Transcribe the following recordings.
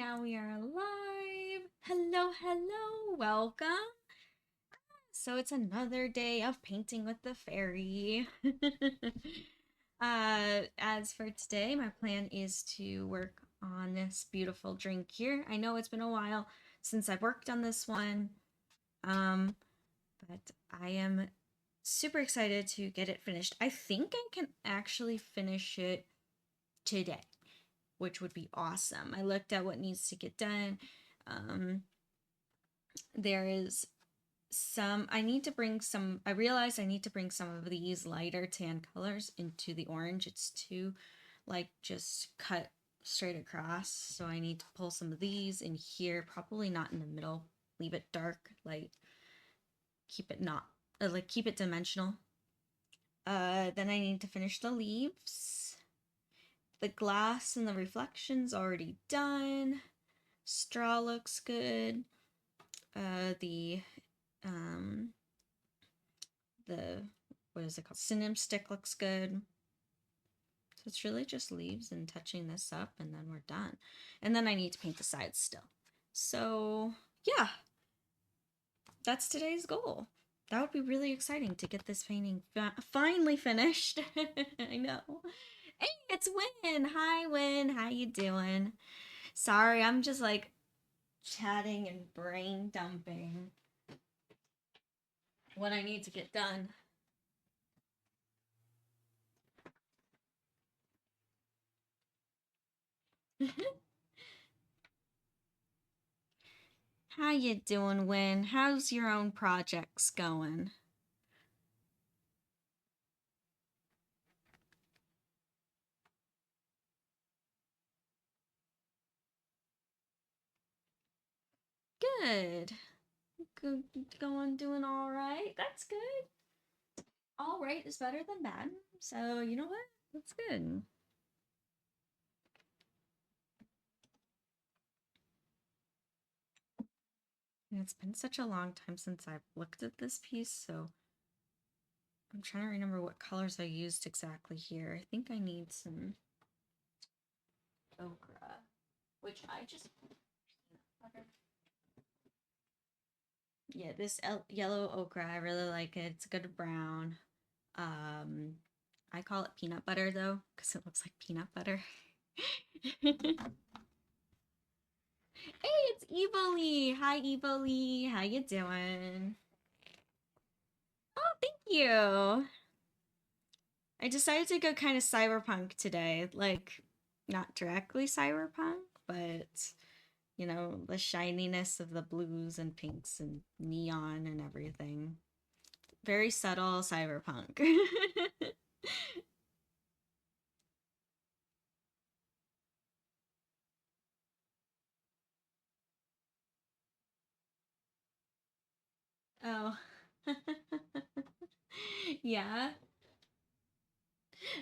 now we are live. Hello, hello, welcome. So it's another day of painting with the fairy. As for today, my plan is to work on this beautiful drink here. I know it's been a while since I've worked on this one, but I am super excited to get it finished. I think I can actually finish it today, which would be awesome. I looked at what needs to get done. There is some, I realized I need to bring some of these lighter tan colors into the orange. It's too, like, just cut straight across. So I need to pull some of these in here, probably not in the middle. Leave it dark, light. Keep it not, keep it dimensional. Then I need to finish the leaves. The glass and the reflection's already done. Straw looks good. The what is it called? Cinnamon stick looks good. So it's really just leaves and touching this up, and then we're done. And then I need to paint the sides still. So yeah, that's today's goal. That would be really exciting to get this painting finally finished. I know. Hey, it's Win. Hi, Win. How you doing? Sorry, I'm just like chatting and brain dumping what I need to get done. How you doing, Win? How's your own projects going? Good. Good. Going, doing all right. That's good. All right is better than bad. So, you know what? That's good. And it's been such a long time since I've looked at this piece, so I'm trying to remember what colors I used exactly here. I think I need some ochre, which I just yeah, this yellow ochre, I really like it. It's a good brown. I call it peanut butter though, because it looks like peanut butter. Hey, it's Evoli. Hi, Evoli. How you doing? Oh, thank you. I decided to go kind of cyberpunk today. Like, not directly cyberpunk, but, you know, the shininess of the blues and pinks and neon and everything. Very subtle cyberpunk. Oh. Yeah.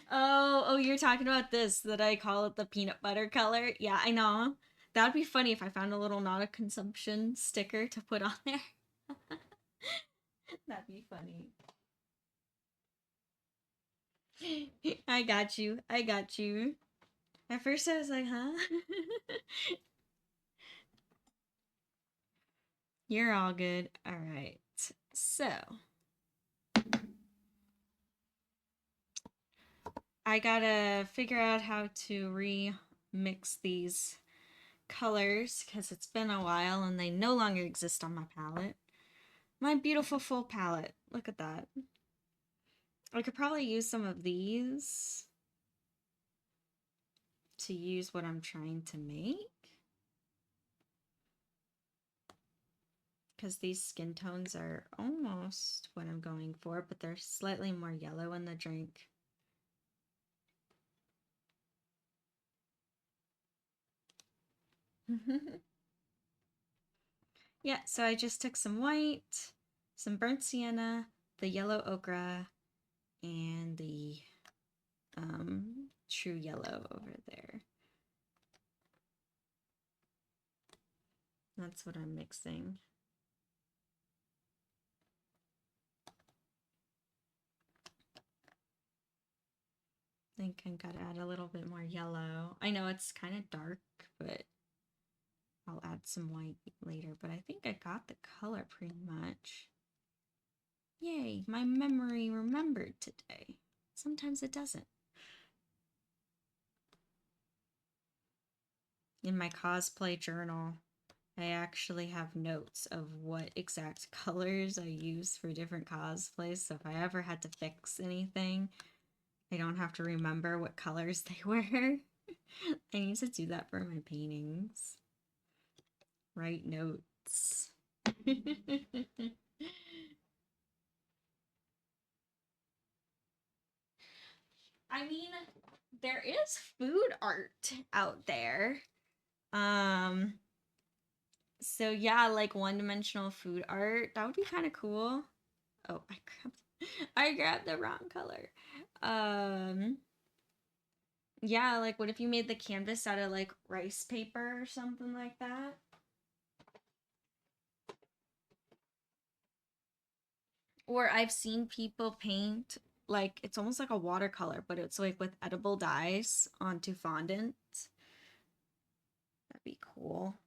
Oh, you're talking about this, that I call it the peanut butter color. Yeah, I know. That'd be funny if I found a little not a consumption sticker to put on there. That'd be funny. I got you. I got you. At first I was like, huh? You're all good. All right. So, I gotta figure out how to remix these colors because it's been a while and they no longer exist on my palette. My beautiful full palette. Look at that. I could probably use some of these to use what I'm trying to make. Because these skin tones are almost what I'm going for, but they're slightly more yellow in the drink. Yeah, so I just took some white, some burnt sienna, the yellow ochre, and the true yellow over there. That's what I'm mixing. I think I gotta add a little bit more yellow. I know it's kind of dark, but some white later, but I think I got the color pretty much. Yay, my memory remembered today. Sometimes it doesn't. In my cosplay journal, I actually have notes of what exact colors I use for different cosplays, so if I ever had to fix anything, I don't have to remember what colors they were. I need to do that for my paintings. Write notes. I mean, there is food art out there. So yeah, like one-dimensional food art. That would be kind of cool. Oh, I grabbed the wrong color. Yeah, like what if you made the canvas out of like rice paper or something like that? Or I've seen people paint like it's almost like a watercolor, but it's like with edible dyes onto fondant. That'd be cool.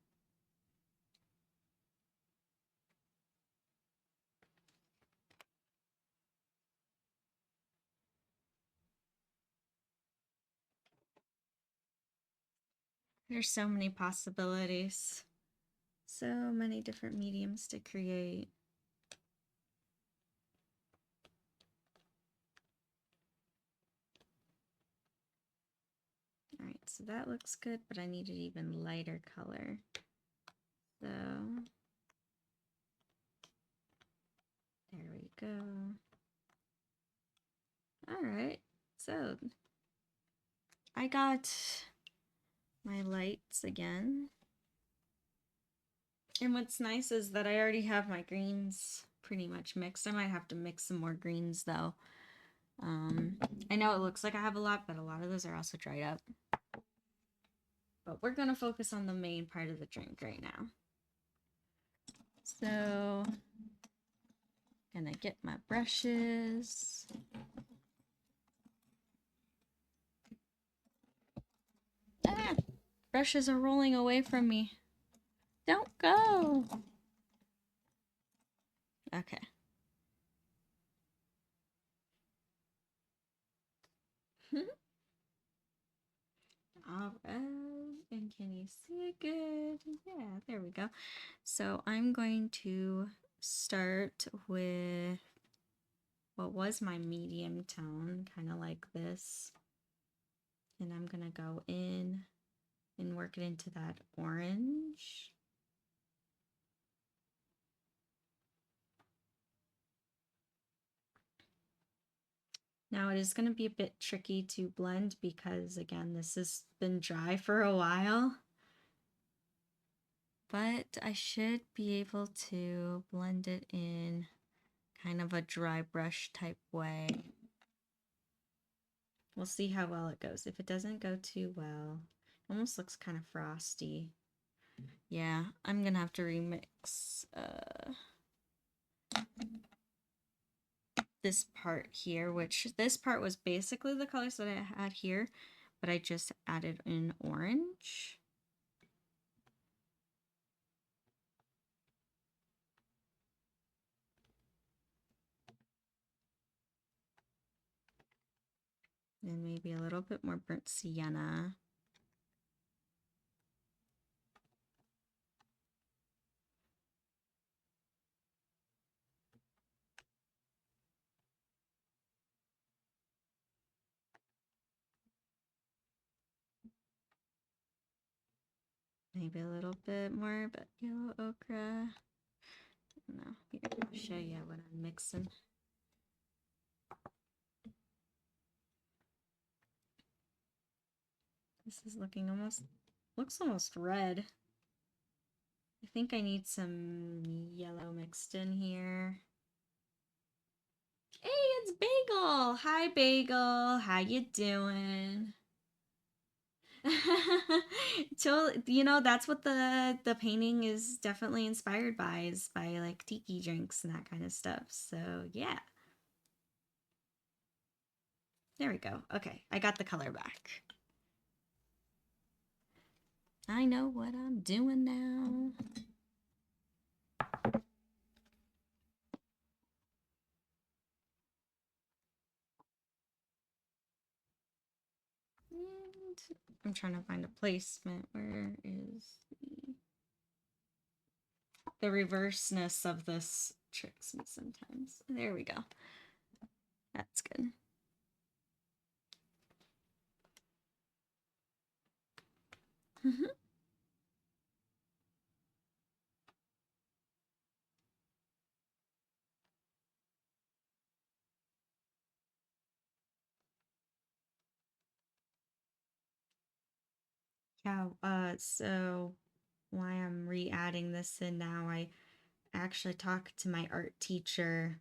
There's so many possibilities. So many different mediums to create. Alright, so that looks good, but I need an even lighter color. So, there we go. Alright, so I got my lights again. And what's nice is that I already have my greens pretty much mixed. I might have to mix some more greens though. I know it looks like I have a lot, but a lot of those are also dried up. But we're gonna focus on the main part of the drink right now. So, gonna get my brushes. Ah! Brushes are rolling away from me. Don't go! Okay. All right, and can you see it good? Yeah, there we go. So I'm going to start with what was my medium tone, kind of like this. And I'm gonna go in and work it into that orange. Now it is going to be a bit tricky to blend because again, this has been dry for a while. But I should be able to blend it in kind of a dry brush type way. We'll see how well it goes. If it doesn't go too well, it almost looks kind of frosty. Yeah, I'm gonna have to remix this part here, which this part was basically the colors that I had here, but I just added in orange. And maybe a little bit more burnt sienna. Maybe a little bit more, but yellow ochre. No, here, I'll show you what I'm mixing. This is looking looks almost red. I think I need some yellow mixed in here. Hey, it's Bagel! Hi, Bagel. How you doing? Totally, you know, that's what the painting is definitely inspired by, is by like tiki drinks and that kind of stuff. So yeah. There we go. Okay, I got the color back. I know what I'm doing now. And I'm trying to find a placement. Where is the reverseness of this tricks me sometimes. There we go. That's good. Yeah, so why I'm re-adding this in now, I actually talked to my art teacher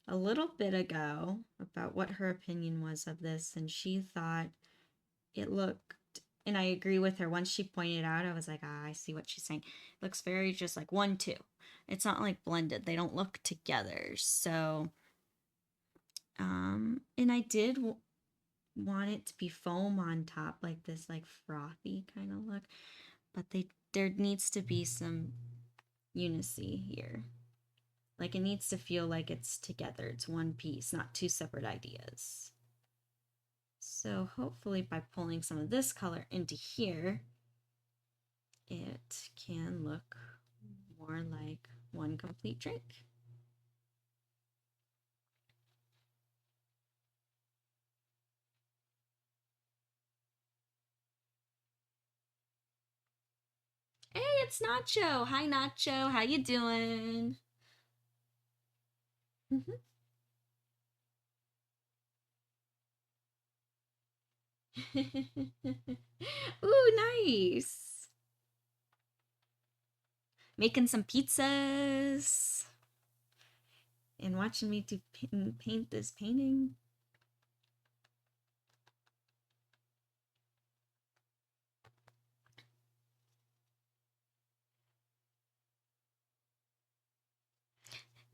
a little bit ago about what her opinion was of this, and she thought it looked, and I agree with her. Once she pointed out, I was like, ah, I see what she's saying. It looks very just like 1-2. It's not like blended. They don't look together. So, and I did want it to be foam on top, like this, like frothy kind of look, but there needs to be some unity here. Like it needs to feel like it's together. It's one piece, not two separate ideas. So hopefully by pulling some of this color into here, it can look more like one complete drink. Hey, it's Nacho. Hi, Nacho. How you doing? Ooh, nice. Making some pizzas and watching me do paint this painting.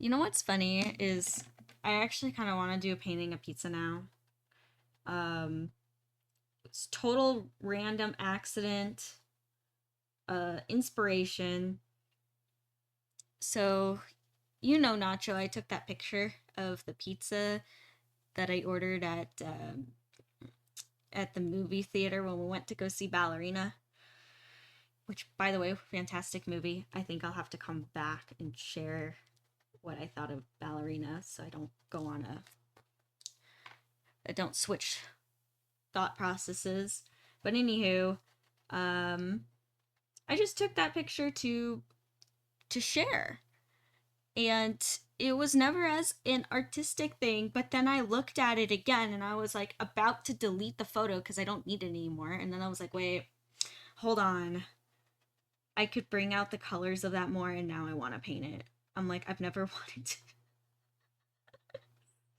You know what's funny is I actually kind of want to do a painting of pizza now. It's total random accident, inspiration. So, you know, Nacho, I took that picture of the pizza that I ordered at the movie theater when we went to go see Ballerina. Which, by the way, fantastic movie. I think I'll have to come back and share what I thought of Ballerina, so I don't go on I don't switch thought processes. But anywho, I just took that picture to share, and it was never as an artistic thing. But then I looked at it again, and I was like about to delete the photo because I don't need it anymore. And then I was like, wait, hold on. I could bring out the colors of that more, and now I want to paint it. I'm like, I've never wanted to.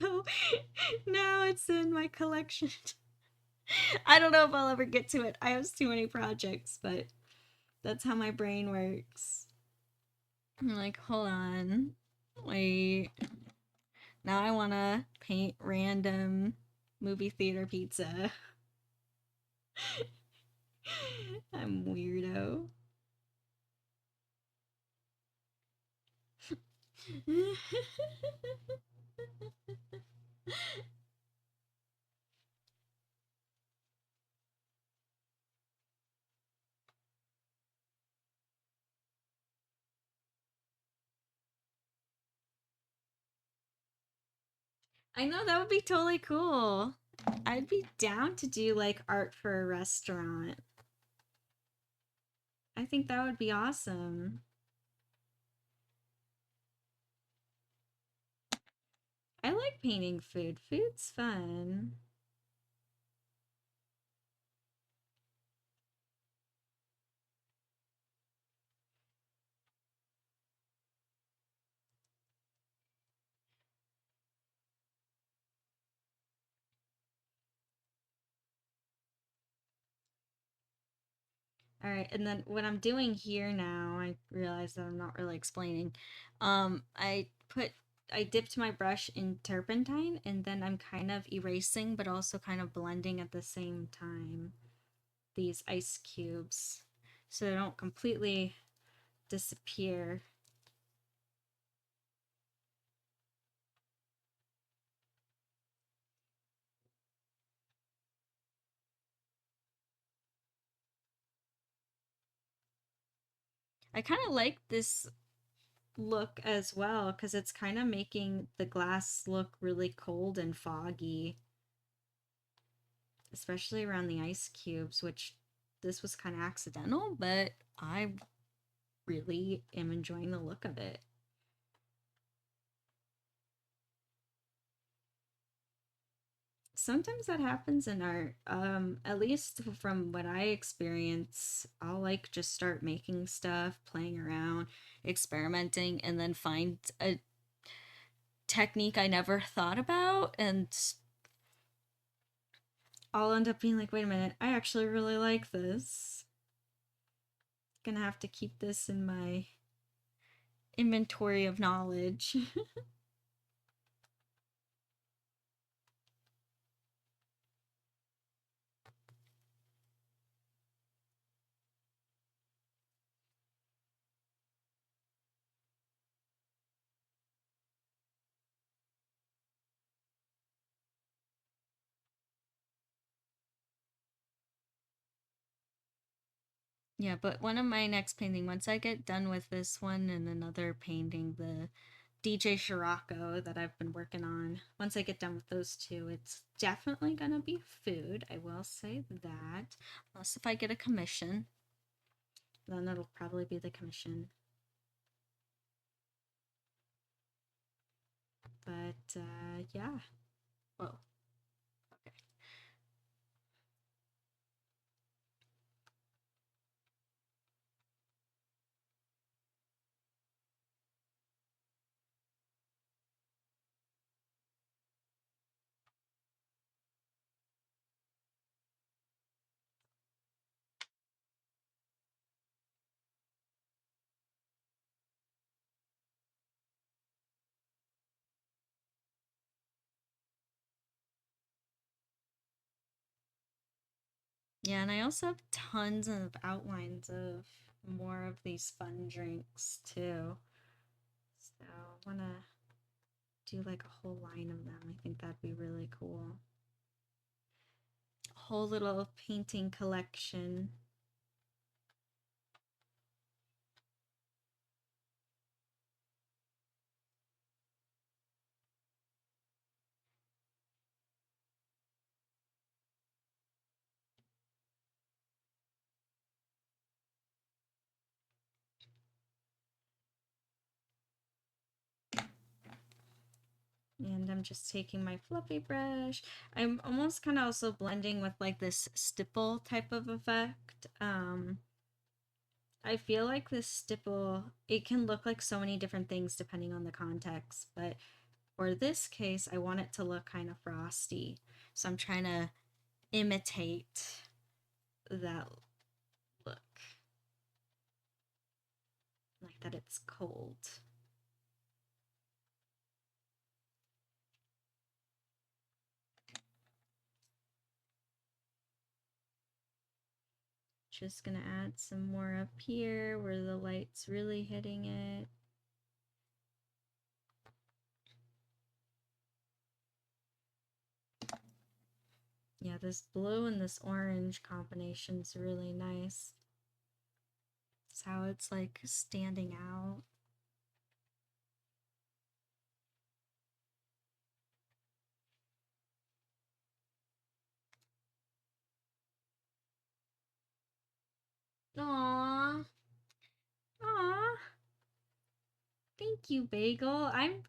So now it's in my collection. I don't know if I'll ever get to it. I have too many projects, but that's how my brain works. I'm like, hold on. Wait. Now I want to paint random movie theater pizza. I'm weirdo. I know that would be totally cool. I'd be down to do like art for a restaurant. I think that would be awesome. I like painting food. Food's fun. All right, and then what I'm doing here now, I realize that I'm not really explaining. I dipped my brush in turpentine, and then I'm kind of erasing, but also kind of blending at the same time these ice cubes, so they don't completely disappear. I kind of like this look as well because it's kind of making the glass look really cold and foggy, especially around the ice cubes, which this was kind of accidental, but I really am enjoying the look of it. Sometimes that happens in art. At least from what I experience, I'll like just start making stuff, playing around, experimenting, and then find a technique I never thought about, and I'll end up being like, wait a minute, I actually really like this. Gonna have to keep this in my inventory of knowledge. Yeah, but one of my next painting, once I get done with this one and another painting, the DJ Scirocco that I've been working on, once I get done with those two, it's definitely gonna be food. I will say that. Unless if I get a commission, then it'll probably be the commission. But yeah. Whoa. Okay. Yeah, and I also have tons of outlines of more of these fun drinks too. So I want to do like a whole line of them. I think that'd be really cool. A whole little painting collection. And I'm just taking my fluffy brush. I'm almost kind of also blending with like this stipple type of effect. I feel like this stipple, it can look like so many different things depending on the context, but for this case, I want it to look kind of frosty. So I'm trying to imitate that look, like that it's cold. Just gonna add some more up here where the light's really hitting it. Yeah, this blue and this orange combination's really nice. It's how it's like standing out. Aww. Aww. Thank you, Bagel. I'm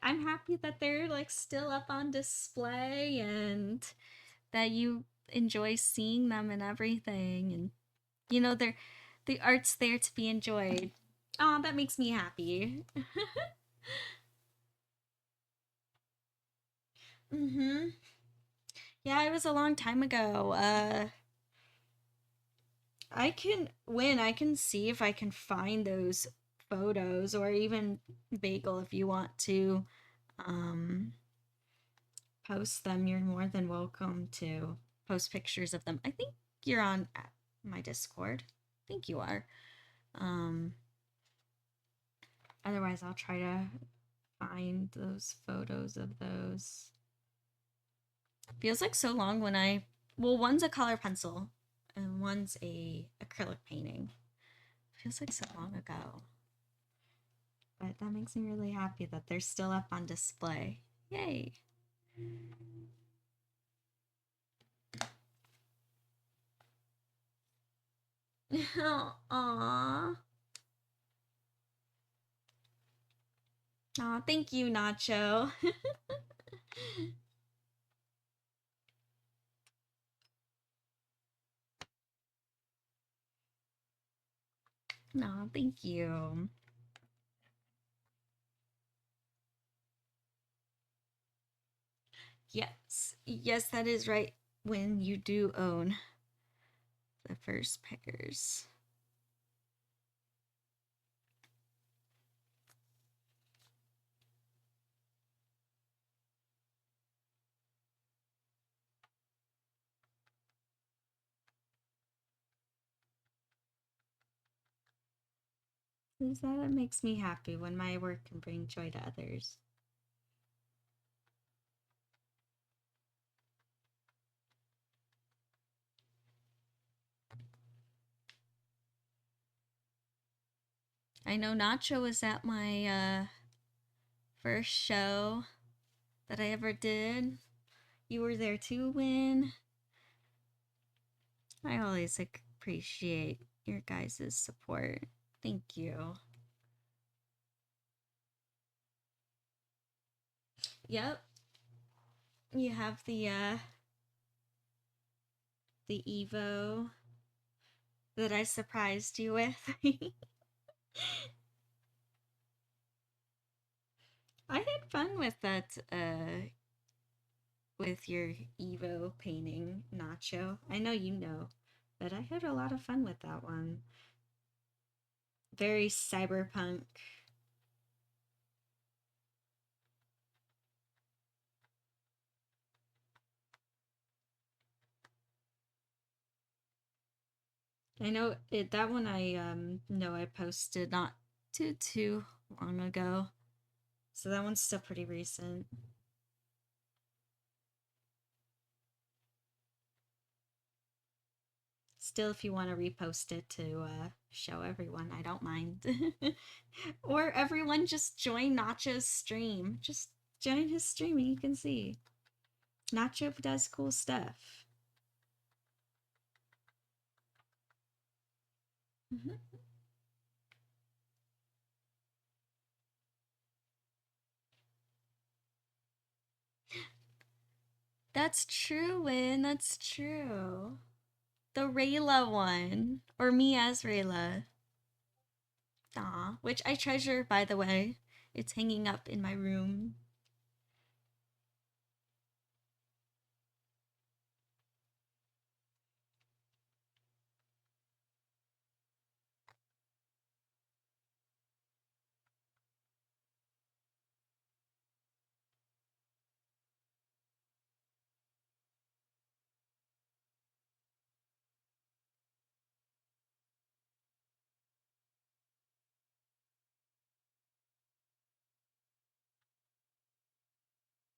happy that they're like still up on display and that you enjoy seeing them and everything. And you know, the art's there to be enjoyed. Oh, that makes me happy. Mm-hmm. Yeah, it was a long time ago. I can see if I can find those photos, or even Bagel if you want to um post them. You're more than welcome to post pictures of them. I think you're on my Discord. I think you are. Otherwise, I'll try to find those photos of those. Feels like so long when well, one's a color pencil and one's a acrylic painting. Feels like so long ago. But that makes me really happy that they're still up on display. Yay! Aww. Aw, thank you, Nacho. No, thank you. Yes, that is right. When you do own the first pairs. Because that makes me happy when my work can bring joy to others. I know Nacho was at my first show that I ever did. You were there too, Win. I always appreciate your guys' support. Thank you. Yep. You have the Evo that I surprised you with. I had fun with that with your Evo painting, Nacho. I know you know, but I had a lot of fun with that one. Very cyberpunk. I know that one I know I posted not too long ago. So that one's still pretty recent. Still, if you want to repost it to show everyone, I don't mind. Or everyone just join Nacho's stream. Just join his stream and you can see. Nacho does cool stuff. That's true, Win. That's true. The Rayla one. Or me as Rayla. Aw, which I treasure, by the way. It's hanging up in my room.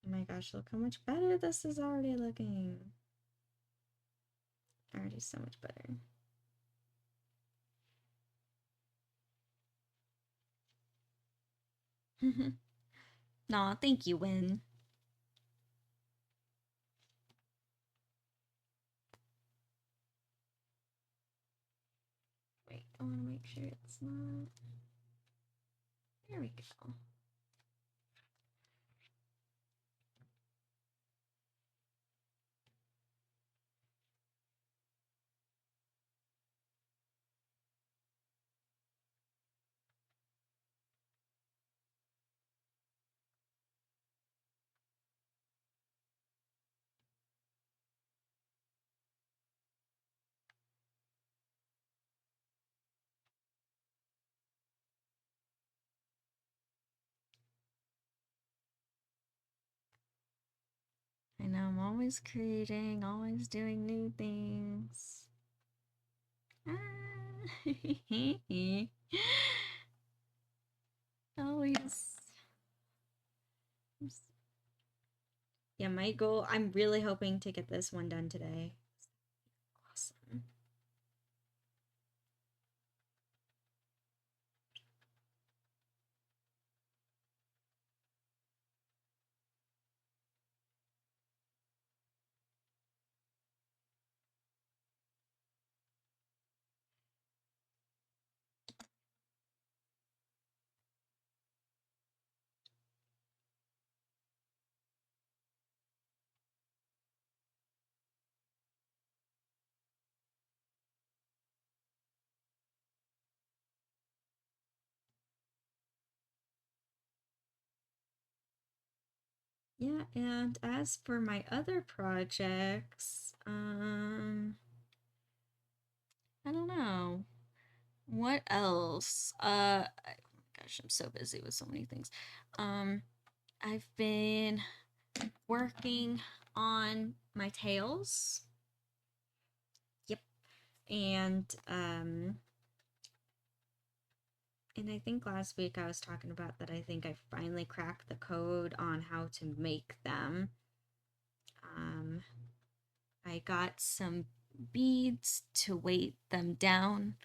Oh my gosh, look how much better this is already looking. Already so much better. Nah, thank you, Win. Wait, I want to make sure it's not. There we go. I know, I'm always creating, always doing new things. Ah. my goal, I'm really hoping to get this one done today. Awesome. Yeah, and as for my other projects, I don't know. What else? Gosh, I'm so busy with so many things. I've been working on my tails. Yep. And I think last week I was talking about that I think I finally cracked the code on how to make them. I got some beads to weight them down,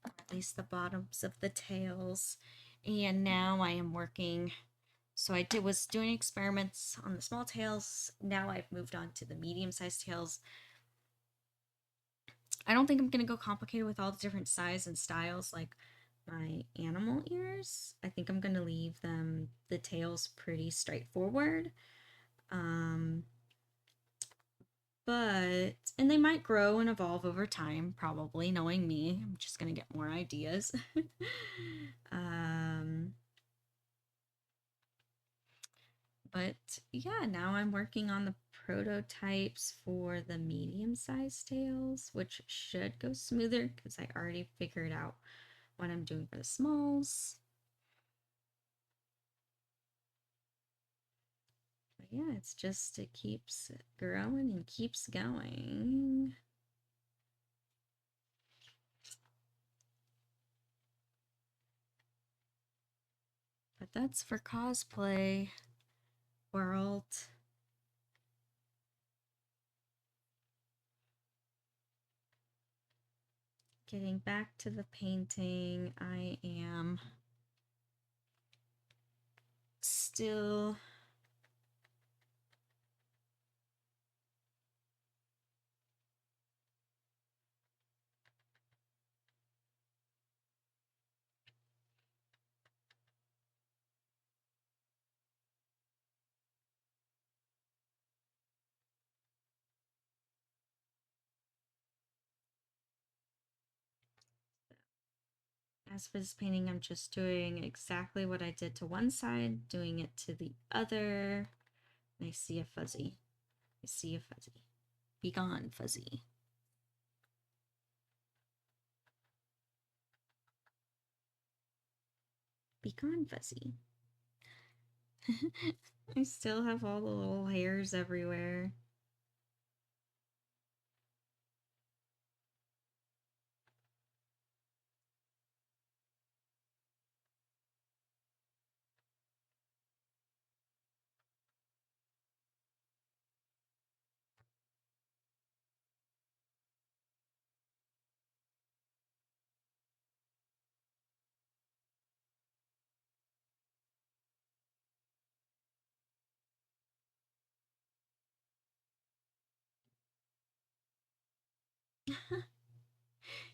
at least the bottoms of the tails. And now I am working. So was doing experiments on the small tails. Now I've moved on to the medium-sized tails. I don't think I'm going to go complicated with all the different size and styles like my animal ears. I think I'm going to leave the tails pretty straightforward. And they might grow and evolve over time, probably, knowing me. I'm just going to get more ideas. But yeah, now I'm working on the prototypes for the medium-sized tails, which should go smoother because I already figured out what I'm doing for the smalls. But yeah, it keeps growing and keeps going. But that's for cosplay world. Getting back to the painting, I am still as for this painting, I'm just doing exactly what I did to one side, doing it to the other. And I see a fuzzy. I see a fuzzy. Be gone, fuzzy. Be gone, fuzzy. I still have all the little hairs everywhere.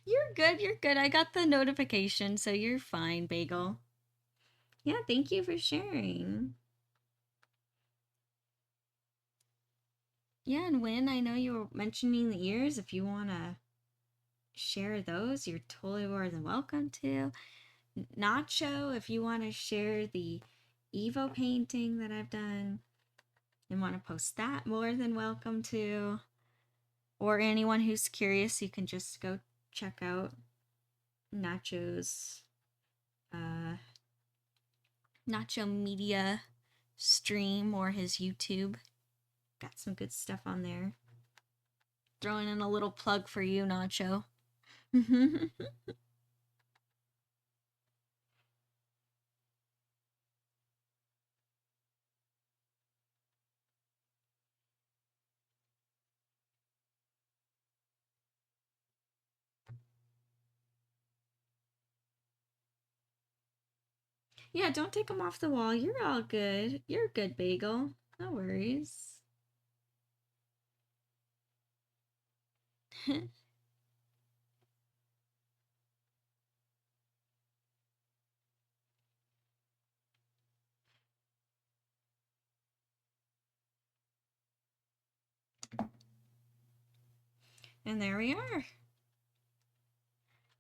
You're good. I got the notification, so you're fine, Bagel. Yeah, thank you for sharing. Yeah, and Win, I know you were mentioning the ears. If you want to share those, you're totally more than welcome to. Nacho, if you want to share the Evo painting that I've done and want to post that, more than welcome to. Or anyone who's curious, you can just go check out Nacho's Nacho Media stream or his YouTube. Got some good stuff on there. Throwing in a little plug for you, Nacho. Yeah, don't take them off the wall. You're all good. You're good, Bagel. No worries. And there we are.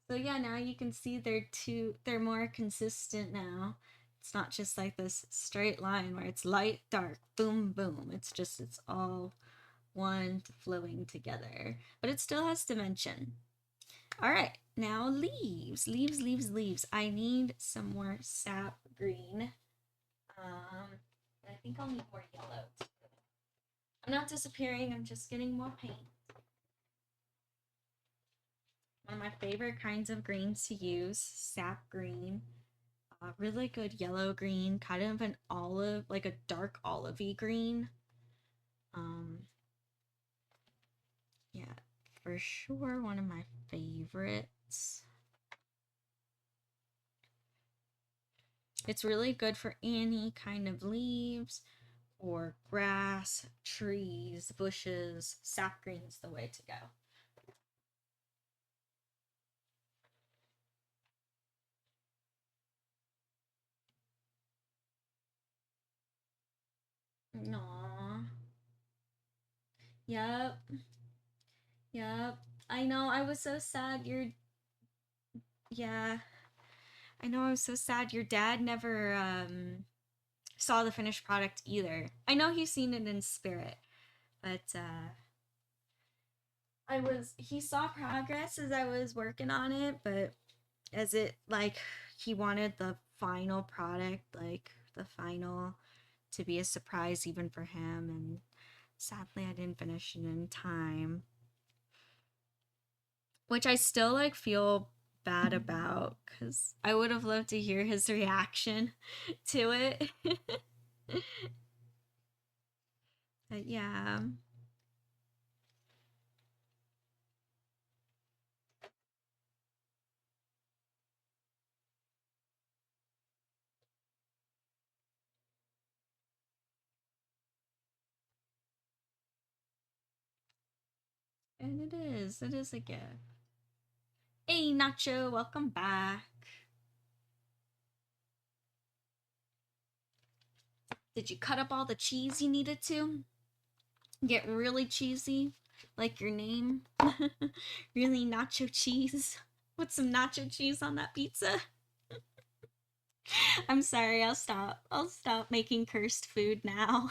So yeah, now you can see they're more consistent now. It's not just like this straight line where it's light, dark, boom, boom. It's all one flowing together. But it still has dimension. All right, now leaves, leaves, leaves, leaves. I need some more sap green. I think I'll need more yellow. I'm not disappearing, I'm just getting more paint. One of my favorite kinds of greens to use, sap green. Really good yellow green, kind of an olive, like a dark olivey green. Yeah, for sure one of my favorites. It's really good for any kind of leaves or grass, trees, bushes. Sap green's the way to go. Aww. Yep. Yep. I know, I was so sad yeah. I know, I was so sad your dad never saw the finished product either. I know he's seen it in spirit, but he saw progress as I was working on it, but as it like he wanted the final product, like the final to be a surprise even for him, and sadly I didn't finish it in time, which I still like feel bad about because I would have loved to hear his reaction to it. But yeah. And it is a gift. Hey Nacho, welcome back. Did you cut up all the cheese you needed to? Get really cheesy, like your name? Really nacho cheese? Put some nacho cheese on that pizza? I'm sorry, I'll stop. I'll stop making cursed food now.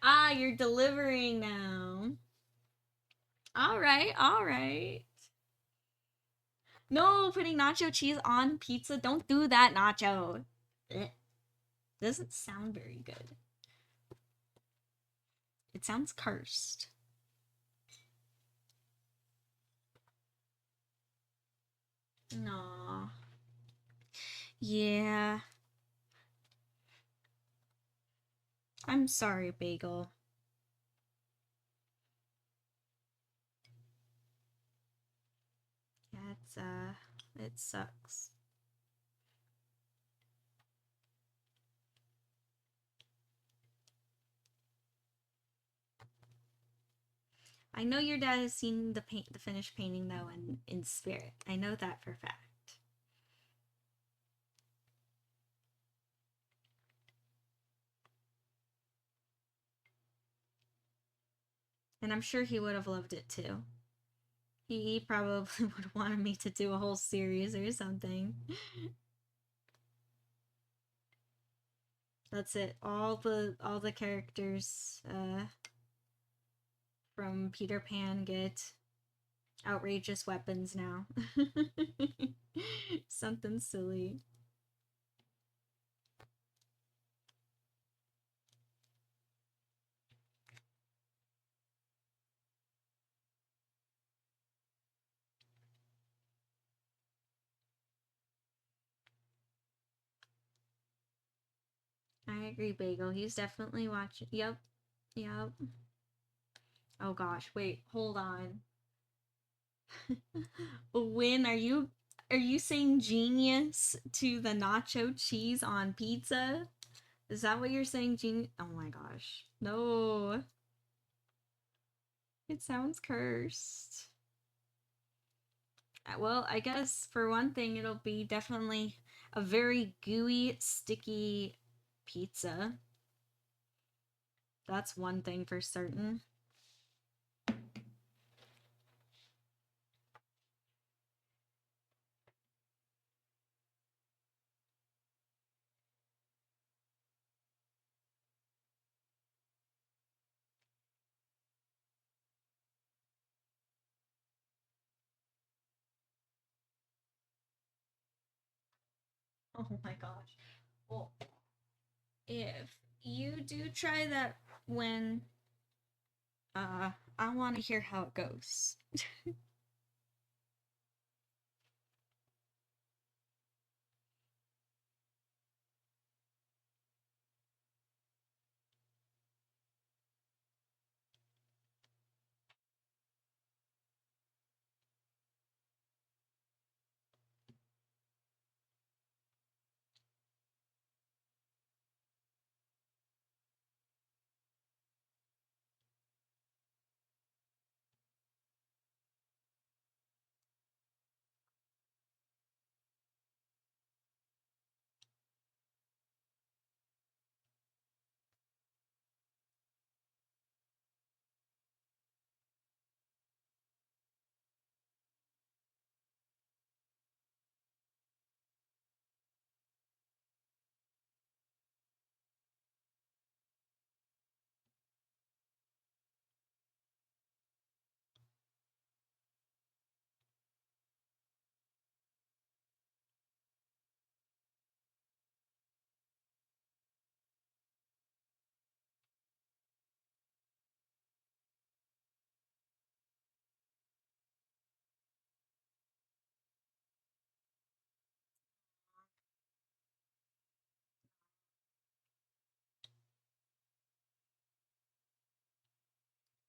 Ah, you're delivering now. All right, all right. No, putting nacho cheese on pizza. Don't do that, Nacho. It doesn't sound very good. It sounds cursed. No. Yeah. I'm sorry, Bagel. Yeah, it sucks. I know your dad has seen the finished painting though in spirit. I know that for a fact. And I'm sure he would have loved it too. He probably would have wanted me to do a whole series or something. That's it. All the characters from Peter Pan get outrageous weapons now. Something silly. I agree, Bagel. He's definitely watching. Yep. Yep. Oh gosh, wait, hold on. When Are you saying genius to the nacho cheese on pizza? Is that what you're saying, genius? Oh my gosh. No. It sounds cursed. Well, I guess for one thing, it'll be definitely a very gooey, sticky pizza. That's one thing for certain. Oh my gosh. Well, if you do try that when I want to hear how it goes.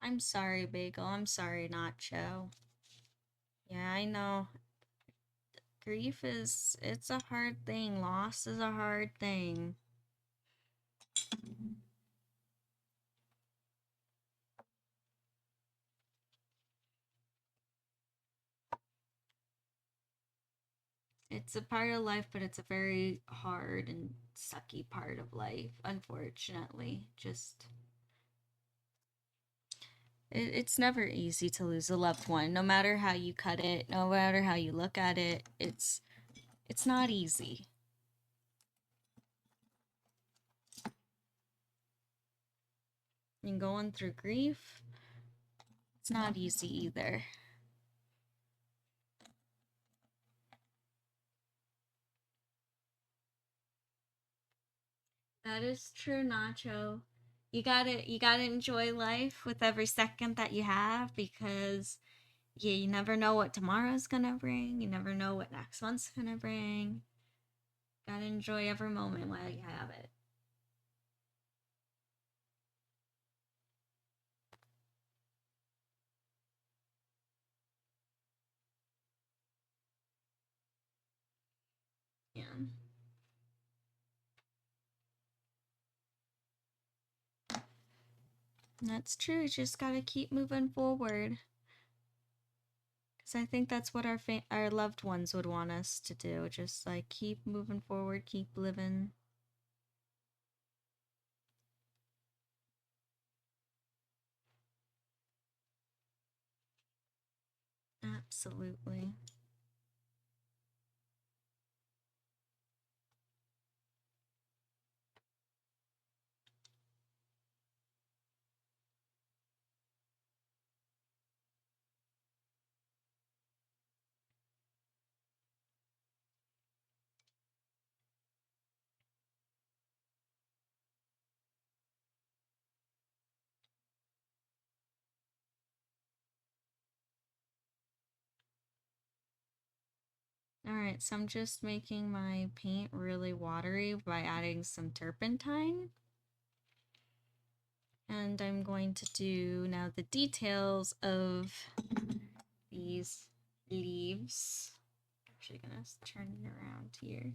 I'm sorry, Bagel. I'm sorry, Nacho. Yeah, I know. Grief it's a hard thing. Loss is a hard thing. It's a part of life, but it's a very hard and sucky part of life, unfortunately. Just it's never easy to lose a loved one, no matter how you cut it, no matter how you look at it. It's not easy. And going through grief, it's not easy either. That is true, Nacho. You gotta enjoy life with every second that you have, because yeah, you never know what tomorrow's gonna bring. You never know what next month's gonna bring. Gotta enjoy every moment while you have it. Yeah. That's true. You just gotta keep moving forward. Because I think that's what our loved ones would want us to do. Just like keep moving forward, keep living. Absolutely. Alright, so I'm just making my paint really watery by adding some turpentine. And I'm going to do now the details of these leaves. actually gonna turn it around here.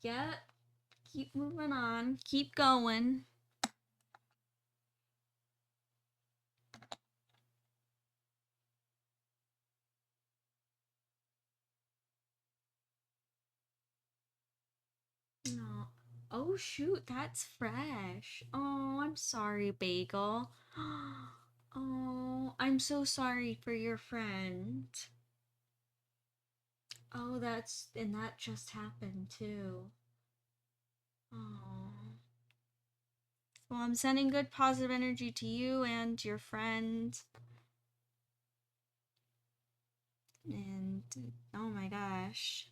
Yeah, keep moving on. Keep going. No. Oh shoot, that's fresh. Oh, I'm sorry, Bagel. Oh, I'm so sorry for your friend. Oh, and that just happened too. Oh. Well, I'm sending good positive energy to you and your friend. And oh my gosh.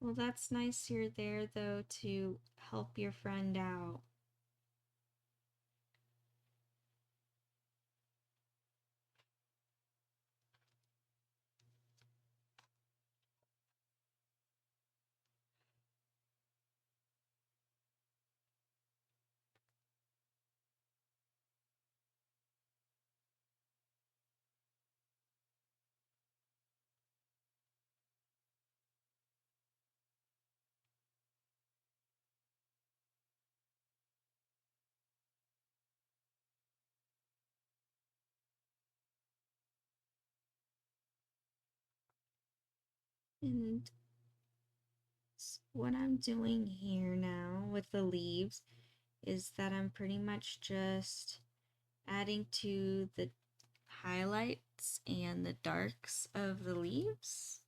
Well, that's nice you're there though to help your friend out. And what I'm doing here now with the leaves is that I'm pretty much just adding to the highlights and the darks of the leaves.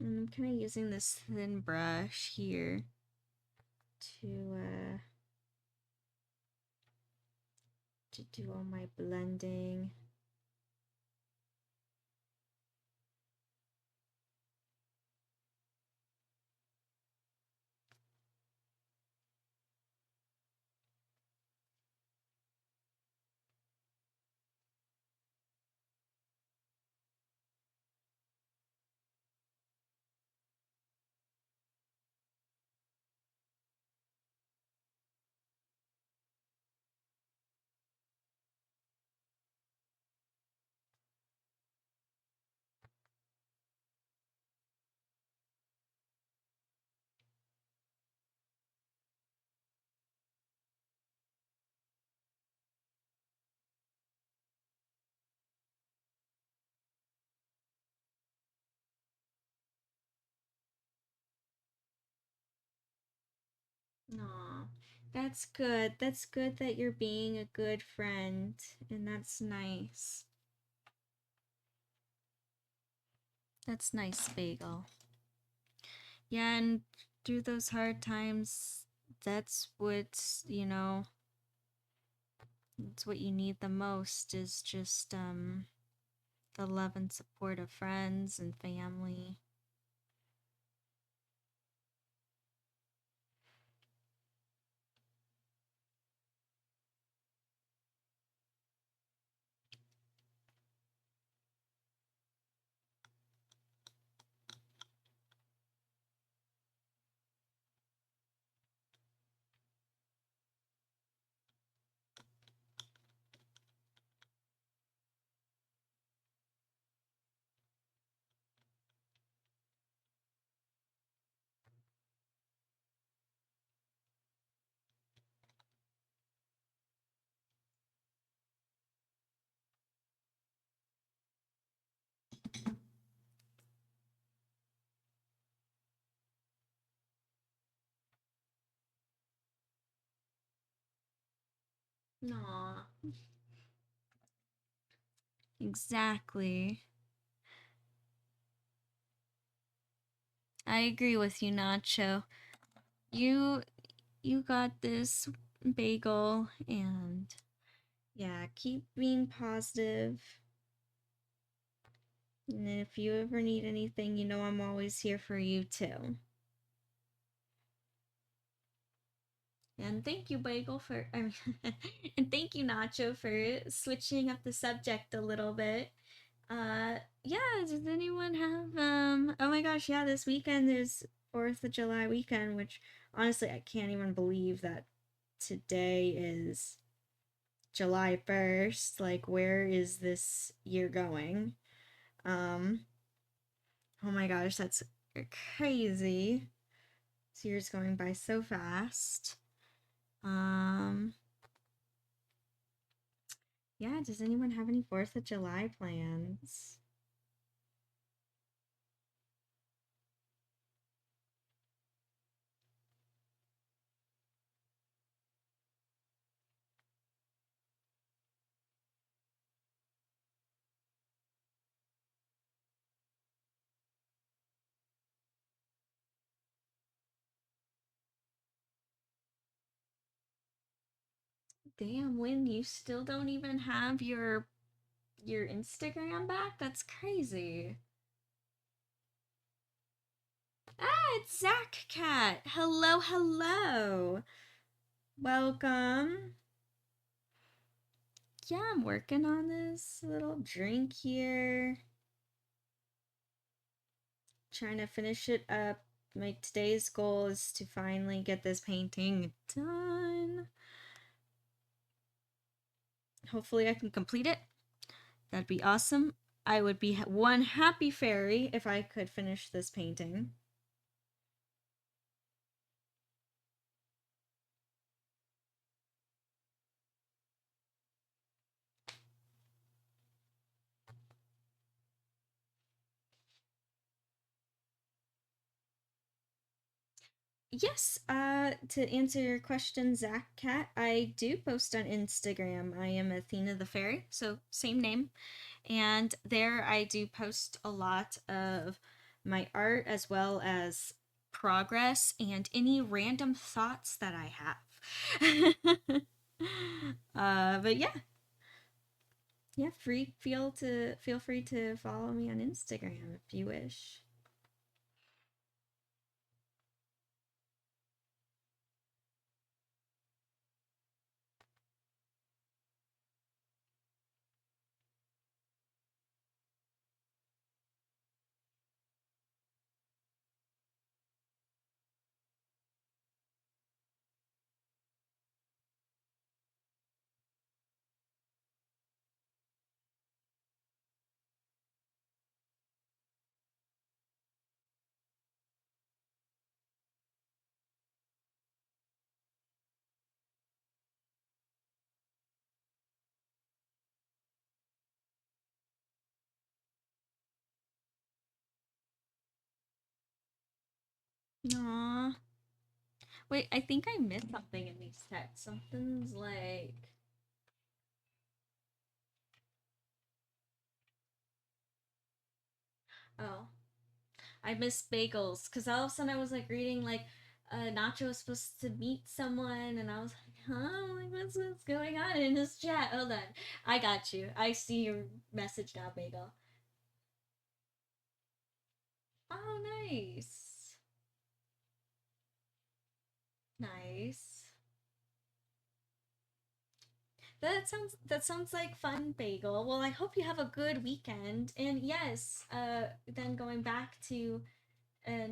And I'm kind of using this thin brush here to do all my blending. Aw, that's good. That's good that you're being a good friend, and that's nice. That's nice, Bagel. Yeah, and through those hard times, that's what's, that's what you need the most is just the love and support of friends and family. Aw. Exactly. I agree with you, Nacho. You you got this, Bagel, and yeah, keep being positive. And if you ever need anything, you know I'm always here for you too. And thank you, Bagel, for and thank you, Nacho, for switching up the subject a little bit. Yeah, does anyone have oh my gosh, yeah, this weekend is 4th of July weekend, which honestly I can't even believe that today is July 1st. Like, where is this year going? Um, oh my gosh, that's crazy. This year's going by so fast. Um, yeah, does anyone have any 4th of July plans? Damn, Win, you still don't even have your Instagram back? That's crazy. Ah, it's Zach Cat. Hello, hello. Welcome. Yeah, I'm working on this little drink here. Trying to finish it up. My today's goal is to finally get this painting done. Hopefully I can complete it. That'd be awesome. I would be one happy fairy if I could finish this painting. Yes, to answer your question, Zach Cat, I do post on Instagram. I am Athena the Fairy, so same name. And there I do post a lot of my art as well as progress and any random thoughts that I have. But yeah. Yeah, feel free to follow me on Instagram if you wish. Aww. Wait, I think I missed something in these texts. Something's like. Oh, I missed bagels. Because all of a sudden I was like reading, like, Nacho was supposed to meet someone, and I was like, huh? Like, what's going on in this chat? Hold on. I got you. I see your message now, Bagel. Oh, nice. Nice. That sounds like fun, Bagel. Well, I hope you have a good weekend. And yes, then going back to uh,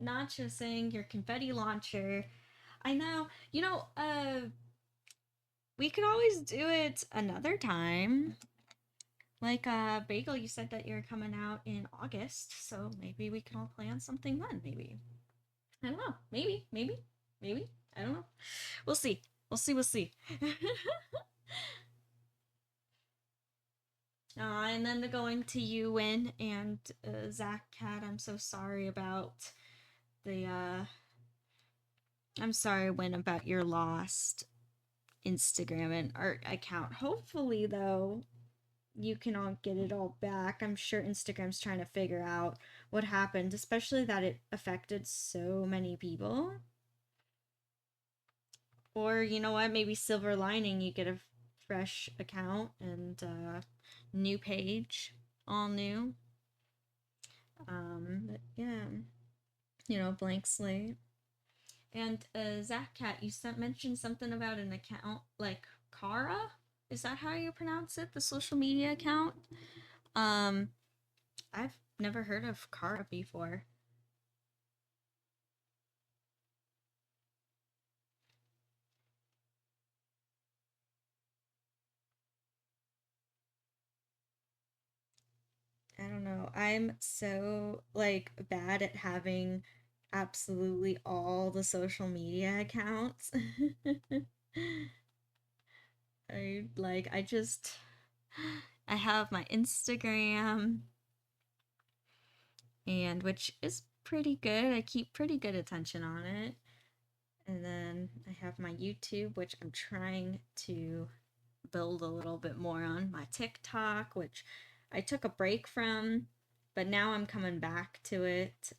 Nacho saying your confetti launcher. I know, we could always do it another time. Like Bagel, you said that you're coming out in August, so maybe we can all plan something then. Maybe I don't know. Maybe I don't know. We'll see. We'll see. And then the going to you, Win, and Zach Cat. I'm so sorry about the. I'm sorry, Win, about your loss. Instagram and art account. Hopefully, though, you can all get it all back. I'm sure Instagram's trying to figure out what happened, especially that it affected so many people. Or, you know what, maybe silver lining, you get a fresh account and new page, all new. But yeah, you know, blank slate. And Zach Cat, you mentioned something about an account like Kara. Is that how you pronounce it? The social media account. Um, I've never heard of Kara before. I don't know. I'm so like bad at having absolutely all the social media accounts. I just I have my Instagram and which is pretty good. I keep pretty good attention on it. And then I have my YouTube, which I'm trying to build a little bit more on. My TikTok, which I took a break from, but now I'm coming back to it.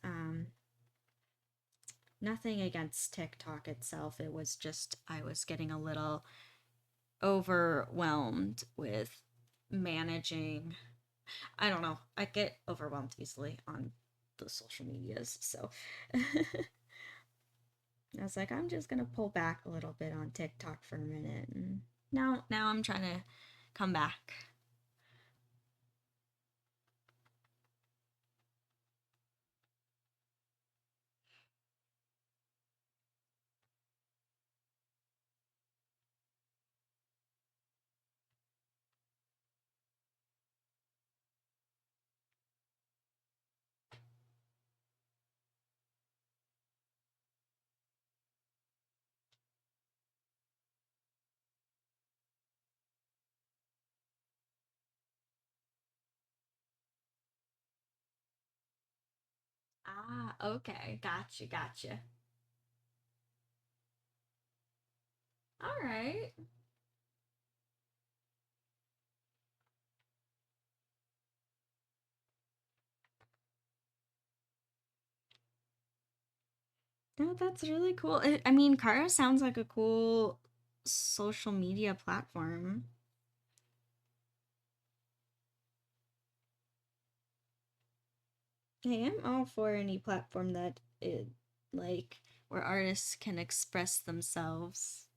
Nothing against TikTok itself. It was just, I was getting a little overwhelmed with managing. I don't know. I get overwhelmed easily on the social medias. So I was like, I'm just gonna pull back a little bit on TikTok for a minute. And now I'm trying to come back. Ah, okay. Gotcha. All right. No, that's really cool. I mean, Kara sounds like a cool social media platform. I am all for any platform that it like where artists can express themselves.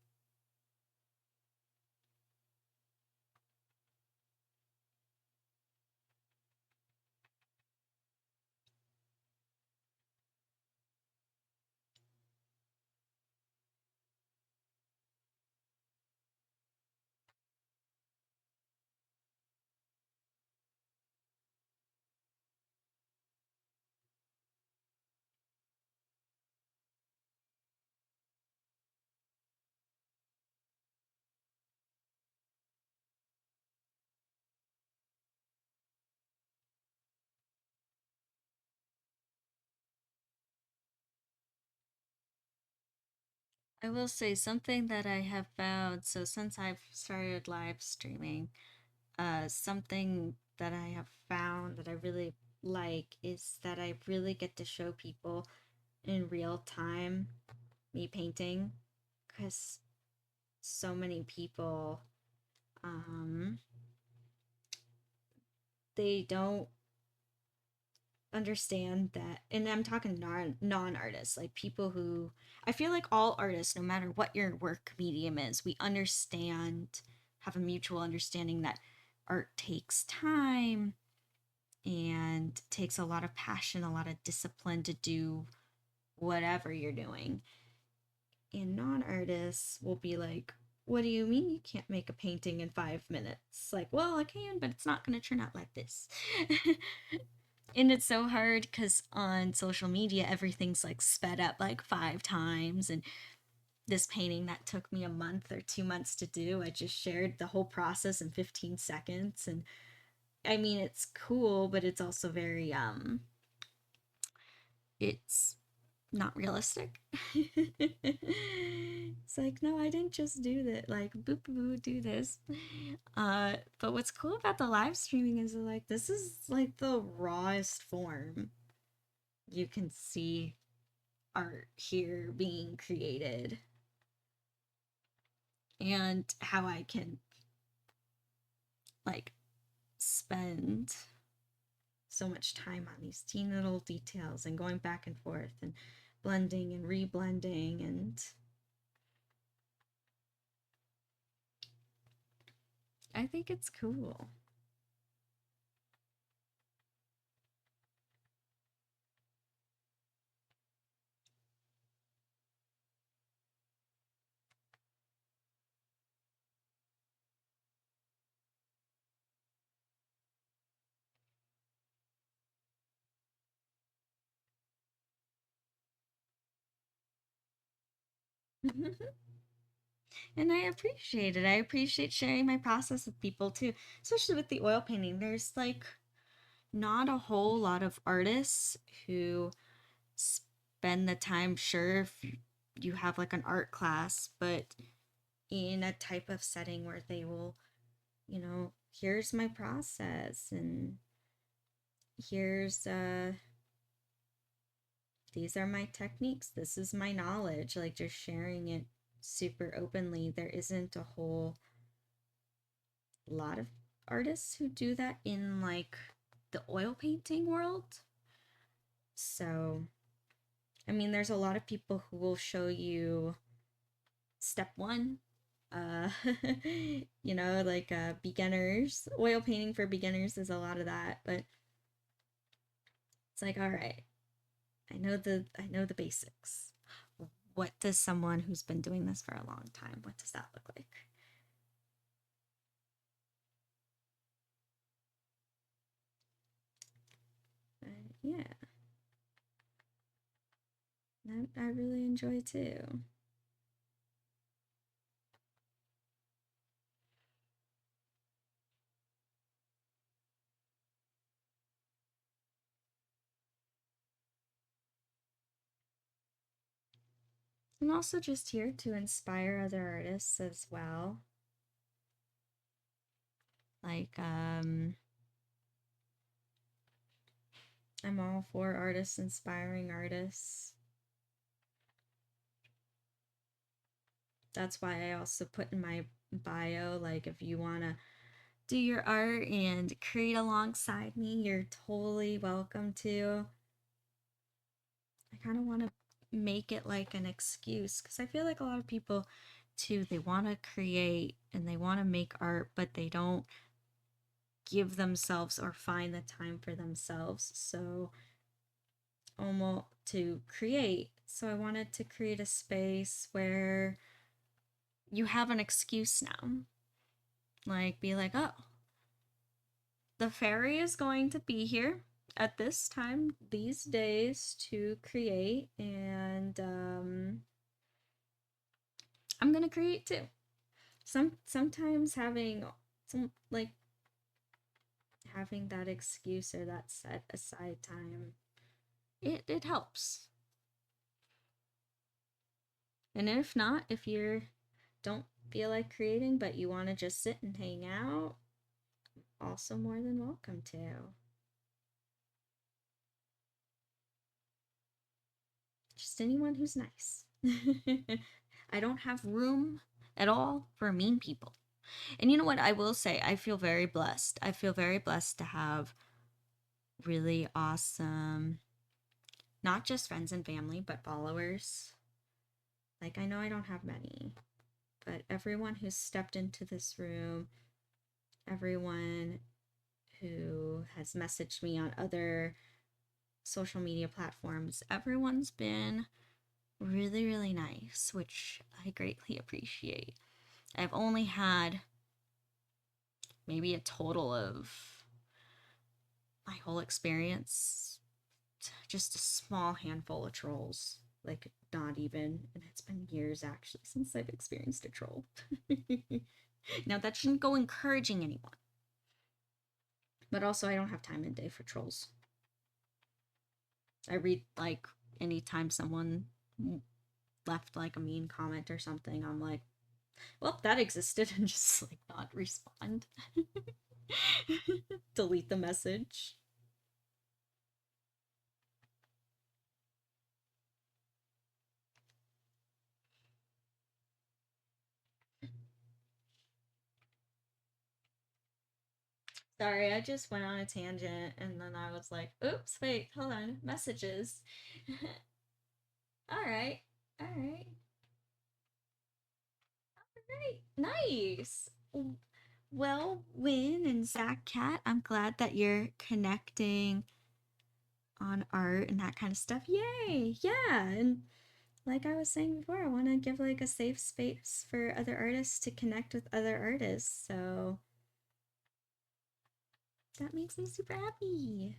I will say something that I have found. So since I've started live streaming, something that I have found that I really like is that I really get to show people in real time me painting because so many people um they don't understand that, and I'm talking non-artists, like people who, I feel like all artists, no matter what your work medium is, we understand, have a mutual understanding that art takes time and takes a lot of passion, a lot of discipline to do whatever you're doing. And non-artists will be like, what do you mean you can't make a painting in 5 minutes? Like, well, I can, but it's not going to turn out like this. And it's so hard because on social media, everything's like sped up like 5 times. And this painting that took me a month or 2 months to do, I just shared the whole process in 15 seconds. And I mean, it's cool, but it's also very, it's not realistic. It's like, no, I didn't just do that. Like, boop, boop, boop, do this. But what's cool about the live streaming is like, this is like the rawest form. You can see art here being created. And how I can, like, spend so much time on these teeny little details and going back and forth and blending and reblending, and I think it's cool. And I appreciate it. I appreciate sharing my process with people too, especially with the oil painting. There's like not a whole lot of artists who spend the time, sure, if you have like an art class, but in a type of setting where they will, you know, here's my process, and here's these are my techniques, this is my knowledge, like just sharing it super openly. There isn't a whole lot of artists who do that in like the oil painting world. So, I mean, there's a lot of people who will show you step one, uh, you know, like beginners. Oil painting for beginners is a lot of that, but it's like, all right, I know the basics. What does someone who's been doing this for a long time, what does that look like? Yeah, that I really enjoy too. I'm also just here to inspire other artists as well. Like, I'm all for artists inspiring artists. That's why I also put in my bio, like, if you want to do your art and create alongside me, you're totally welcome to. I kind of want to make it like an excuse, because I feel like a lot of people too, they want to create and they want to make art, but they don't give themselves or find the time for themselves. So almost to create. So I wanted to create a space where you have an excuse now. Like, be like, oh, the fairy is going to be here at this time, these days, to create, and I'm gonna create too. Sometimes having some like having that excuse or that set aside time, it helps. And if not, if you don't feel like creating but you want to just sit and hang out, also more than welcome to. Just anyone who's nice. I don't have room at all for mean people. And you know what? I will say, I feel very blessed. I feel very blessed to have really awesome, not just friends and family, but followers. Like, I know I don't have many, but everyone who's stepped into this room, everyone who has messaged me on other social media platforms, everyone's been really, really nice, which I greatly appreciate. I've only had maybe a total of my whole experience, just a small handful of trolls. Like, not even, and it's been years actually since I've experienced a troll. Now, that shouldn't go encouraging anyone. But also, I don't have time in day for trolls. I read like anytime someone left like a mean comment or something, I'm like, well, that existed, and just like not respond. Delete the message. Sorry, I just went on a tangent and then I was like, oops, wait, hold on, messages. All right, all right, all right, nice. Well, Win and Zach Cat, I'm glad that you're connecting on art and that kind of stuff. Yay, yeah. And like I was saying before, I want to give like a safe space for other artists to connect with other artists. So that makes me super happy.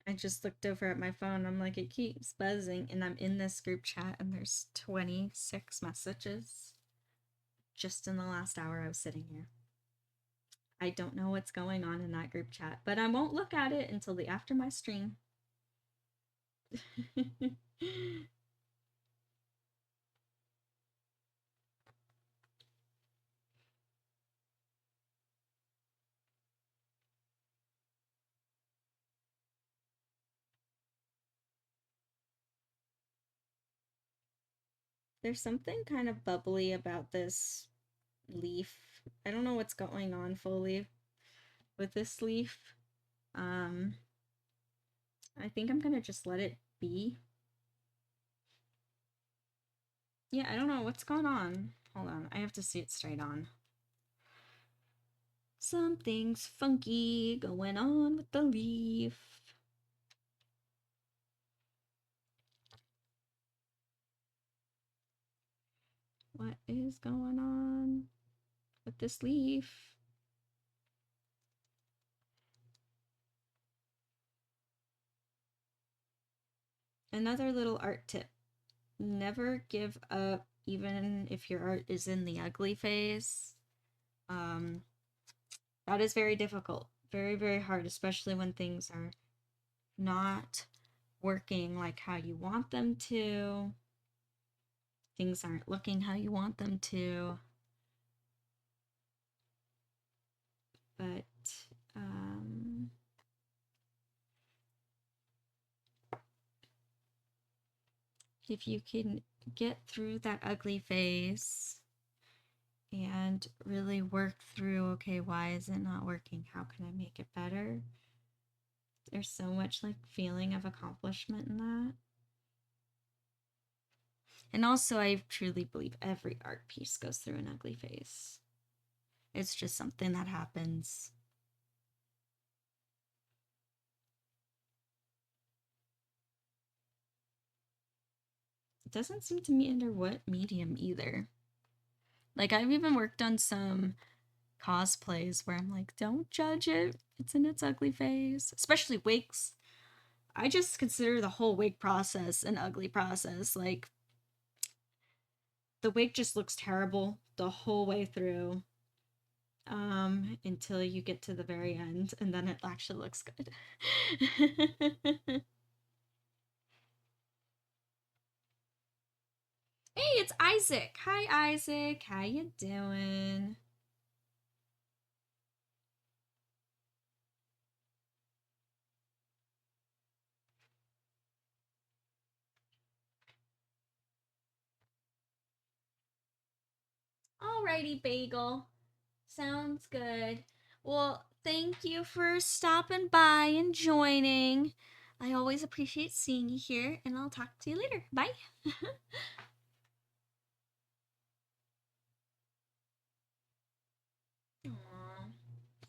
I just looked over at my phone. I'm like, it keeps buzzing, and I'm in this group chat, and there's 26 messages just in the last hour I was sitting here. I don't know what's going on in that group chat, but I won't look at it until the after my stream. There's something kind of bubbly about this leaf. I don't know what's going on fully with this leaf. I think I'm gonna just let it be. Yeah, I don't know what's going on. Hold on, I have to see it straight on. Something's funky going on with the leaf. What is going on with this leaf? Another little art tip. Never give up, even if your art is in the ugly phase. That is very difficult. Very, very hard, especially when things are not working like how you want them to. Things aren't looking how you want them to. But, if you can get through that ugly phase and really work through, okay, why is it not working? How can I make it better? There's so much like feeling of accomplishment in that. And also, I truly believe every art piece goes through an ugly phase. It's just something that happens. It doesn't seem to matter what medium either. Like, I've even worked on some cosplays where I'm like, don't judge it. It's in its ugly phase, especially wigs. I just consider the whole wig process an ugly process. Like, the wig just looks terrible the whole way through, until you get to the very end, and then it actually looks good. Hey, it's Isaac. Hi, Isaac. How you doing? Alrighty, Bagel. Sounds good. Well, thank you for stopping by and joining. I always appreciate seeing you here, and I'll talk to you later. Bye.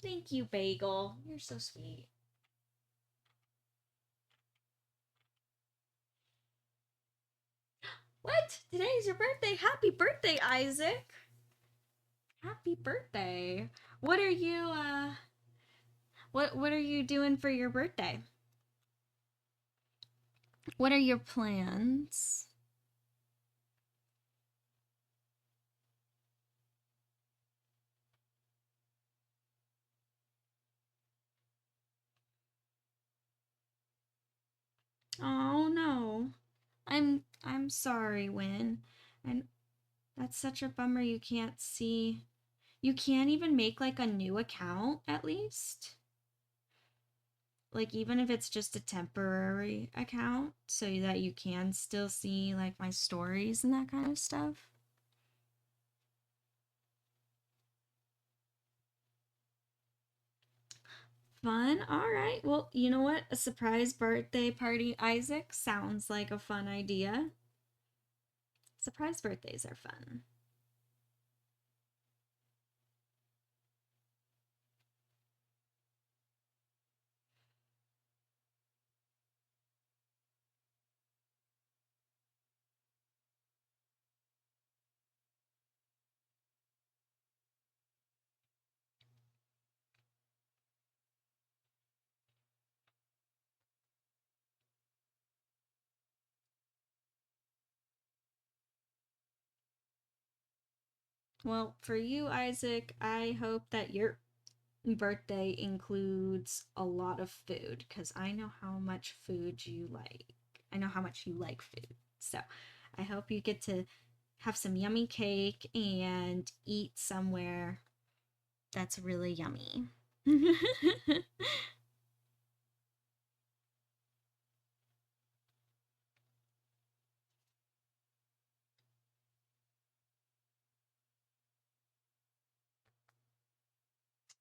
Thank you, Bagel. You're so sweet. What? Today's your birthday. Happy birthday, Isaac. Happy birthday. What are you what are you doing for your birthday? What are your plans? Oh no. I'm sorry, Win. And that's such a bummer you can't see. You can't even make like a new account at least. Like even if it's just a temporary account so that you can still see like my stories and that kind of stuff. Fun. All right. Well, you know what? A surprise birthday party, Isaac, sounds like a fun idea. Surprise birthdays are fun. Well, for you, Isaac, I hope that your birthday includes a lot of food because I know how much food you like. I know how much you like food. So I hope you get to have some yummy cake and eat somewhere that's really yummy.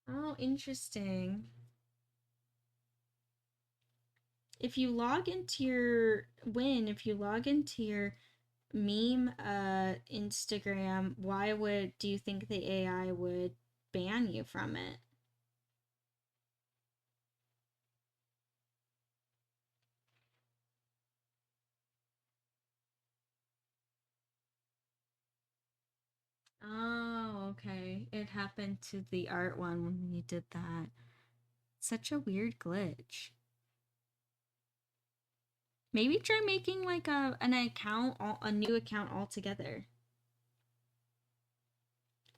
Oh, interesting. If you log into your if you log into your meme Instagram, why would do you think the AI would ban you from it? Oh, okay. It happened to the art one when you did that. Such a weird glitch. Maybe try making like a new account altogether,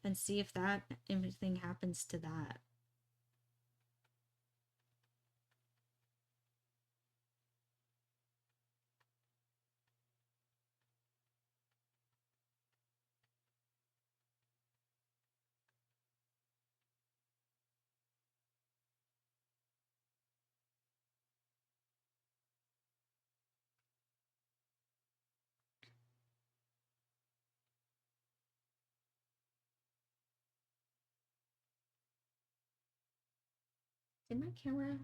and see if that anything happens to that. Did my camera?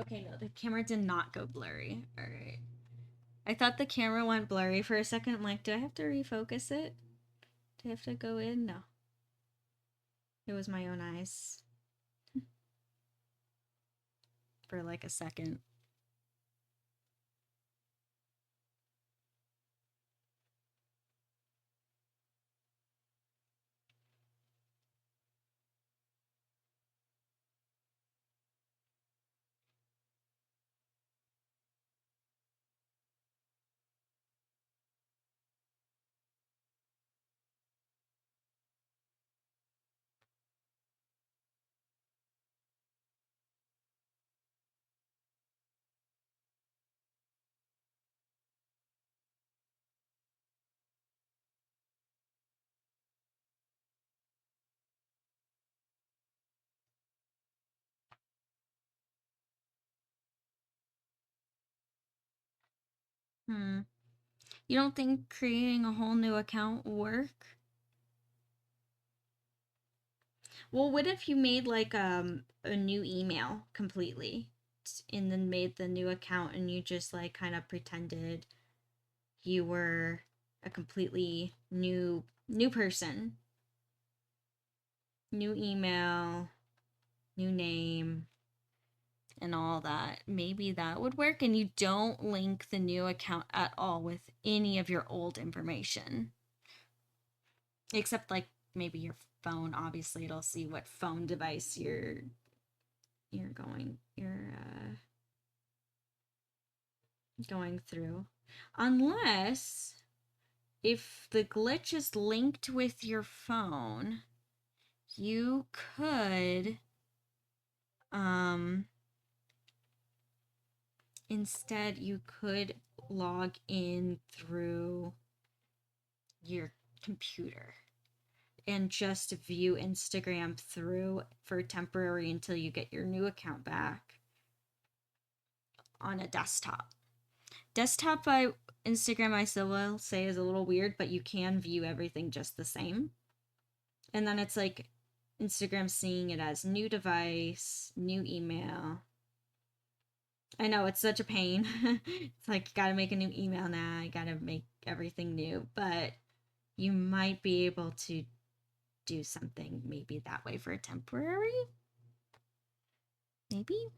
Okay, no, the camera did not go blurry. All right. I thought the camera went blurry for a second. I'm like, do I have to refocus it? Do I have to go in? No. It was my own eyes for like a second. Hmm. You don't think creating a whole new account will work? Well, what if you made like a new email completely and then made the new account and you just like kind of pretended you were a completely new person. New email. new name, and all that. Maybe that would work. And you don't link the new account at all with any of your old information. Except like maybe your phone. Obviously it'll see what phone device you're going through. Unless if the glitch is linked with your phone, you could instead you could log in through your computer and just view Instagram through for temporary until you get your new account back on a desktop. Desktop by Instagram, I still will say, is a little weird, but you can view everything just the same. And then it's like Instagram seeing it as new device, new email. I know it's such a pain. It's like you gotta make a new email now, you gotta make everything new, but you might be able to do something maybe that way for a temporary. Maybe.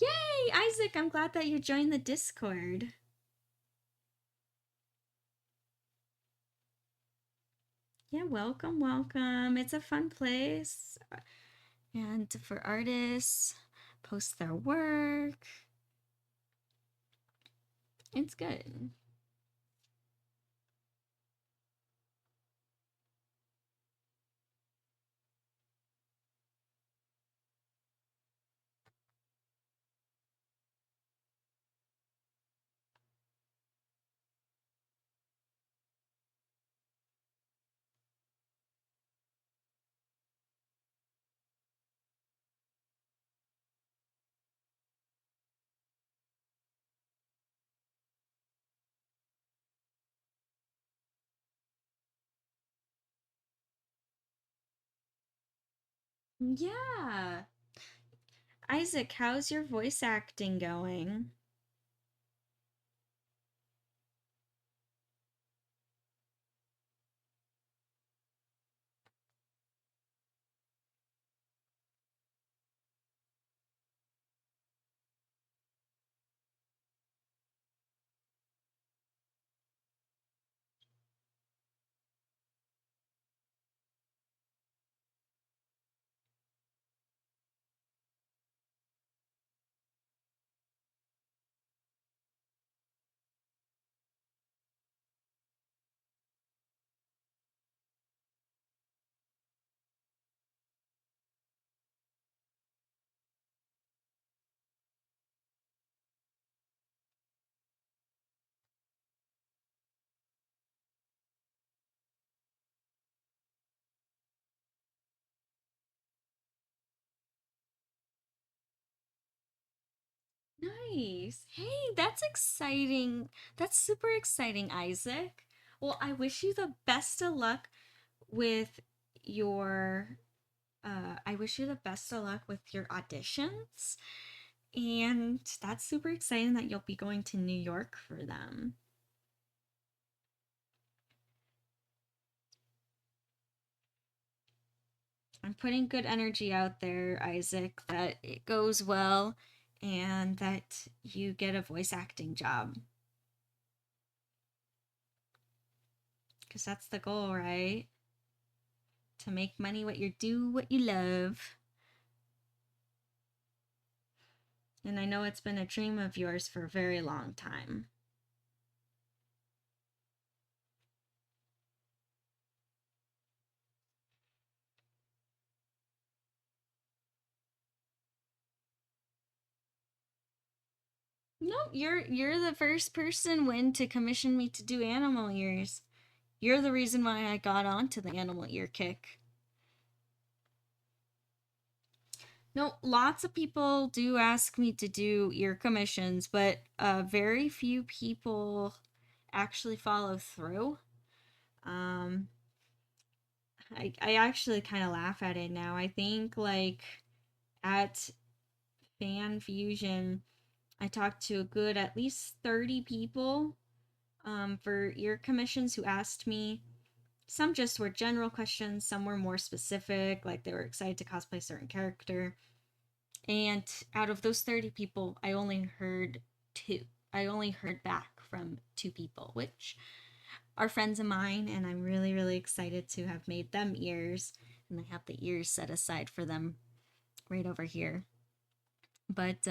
Yay, Isaac, I'm glad that you joined the Discord. Yeah, welcome, welcome. It's a fun place. And for artists, post their work. It's good. Yeah. Isaac, how's your voice acting going? Nice. Hey, that's exciting. That's super exciting, Isaac. Well, I wish you the best of luck with your I wish you the best of luck with your auditions. And that's super exciting that you'll be going to New York for them. I'm putting good energy out there, Isaac, that it goes well and that you get a voice acting job. Because that's the goal, right? To make money what you love. And I know it's been a dream of yours for a very long time. No, you're the first person when to commission me to do animal ears. You're the reason why I got onto the animal ear kick. No, lots of people do ask me to do ear commissions, but very few people actually follow through. I actually kind of laugh at it now. I think like at Fan Fusion, I talked to a good at least 30 people for ear commissions who asked me some just were general questions, some were more specific, like they were excited to cosplay a certain character. And out of those 30 people, I only heard two. I only heard back from two people, which are friends of mine, and I'm really, really excited to have made them ears. And I have the ears set aside for them right over here. But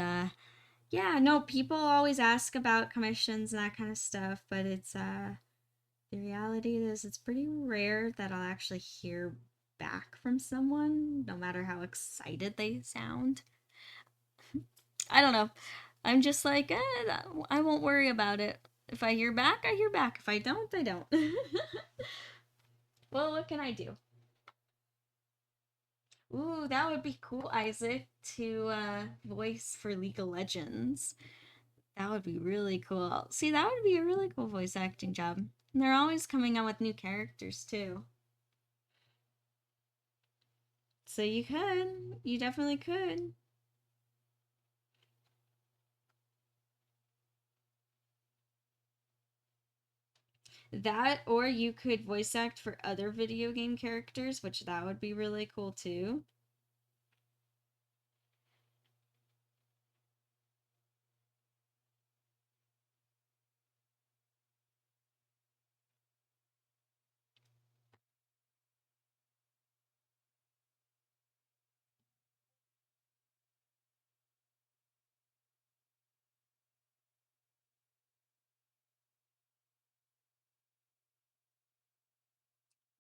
yeah, no, people always ask about commissions and that kind of stuff, but it's the reality is it's pretty rare that I'll actually hear back from someone, no matter how excited they sound. I don't know. I'm just like, I won't worry about it. If I hear back, I hear back. If I don't, I don't. Well, what can I do? Ooh, that would be cool, Isaac, to voice for League of Legends. That would be really cool. See, that would be a really cool voice acting job. And they're always coming out with new characters, too. So you could. You definitely could. That, or you could voice act for other video game characters, which that would be really cool, too.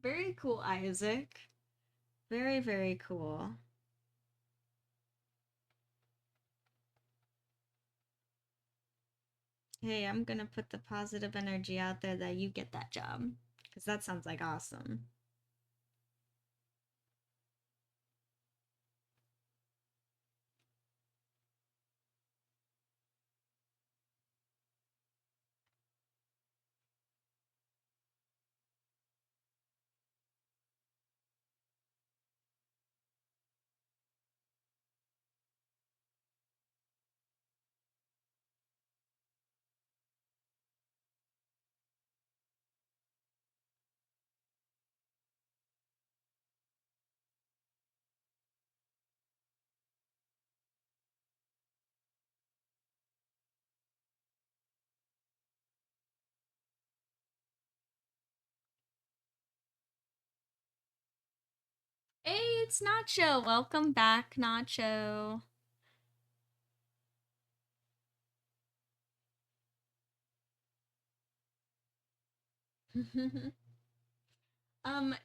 Very cool, Isaac. Very, very cool. Hey, I'm gonna put the positive energy out there that you get that job. Because that sounds like awesome. Hey, it's Nacho. Welcome back, Nacho.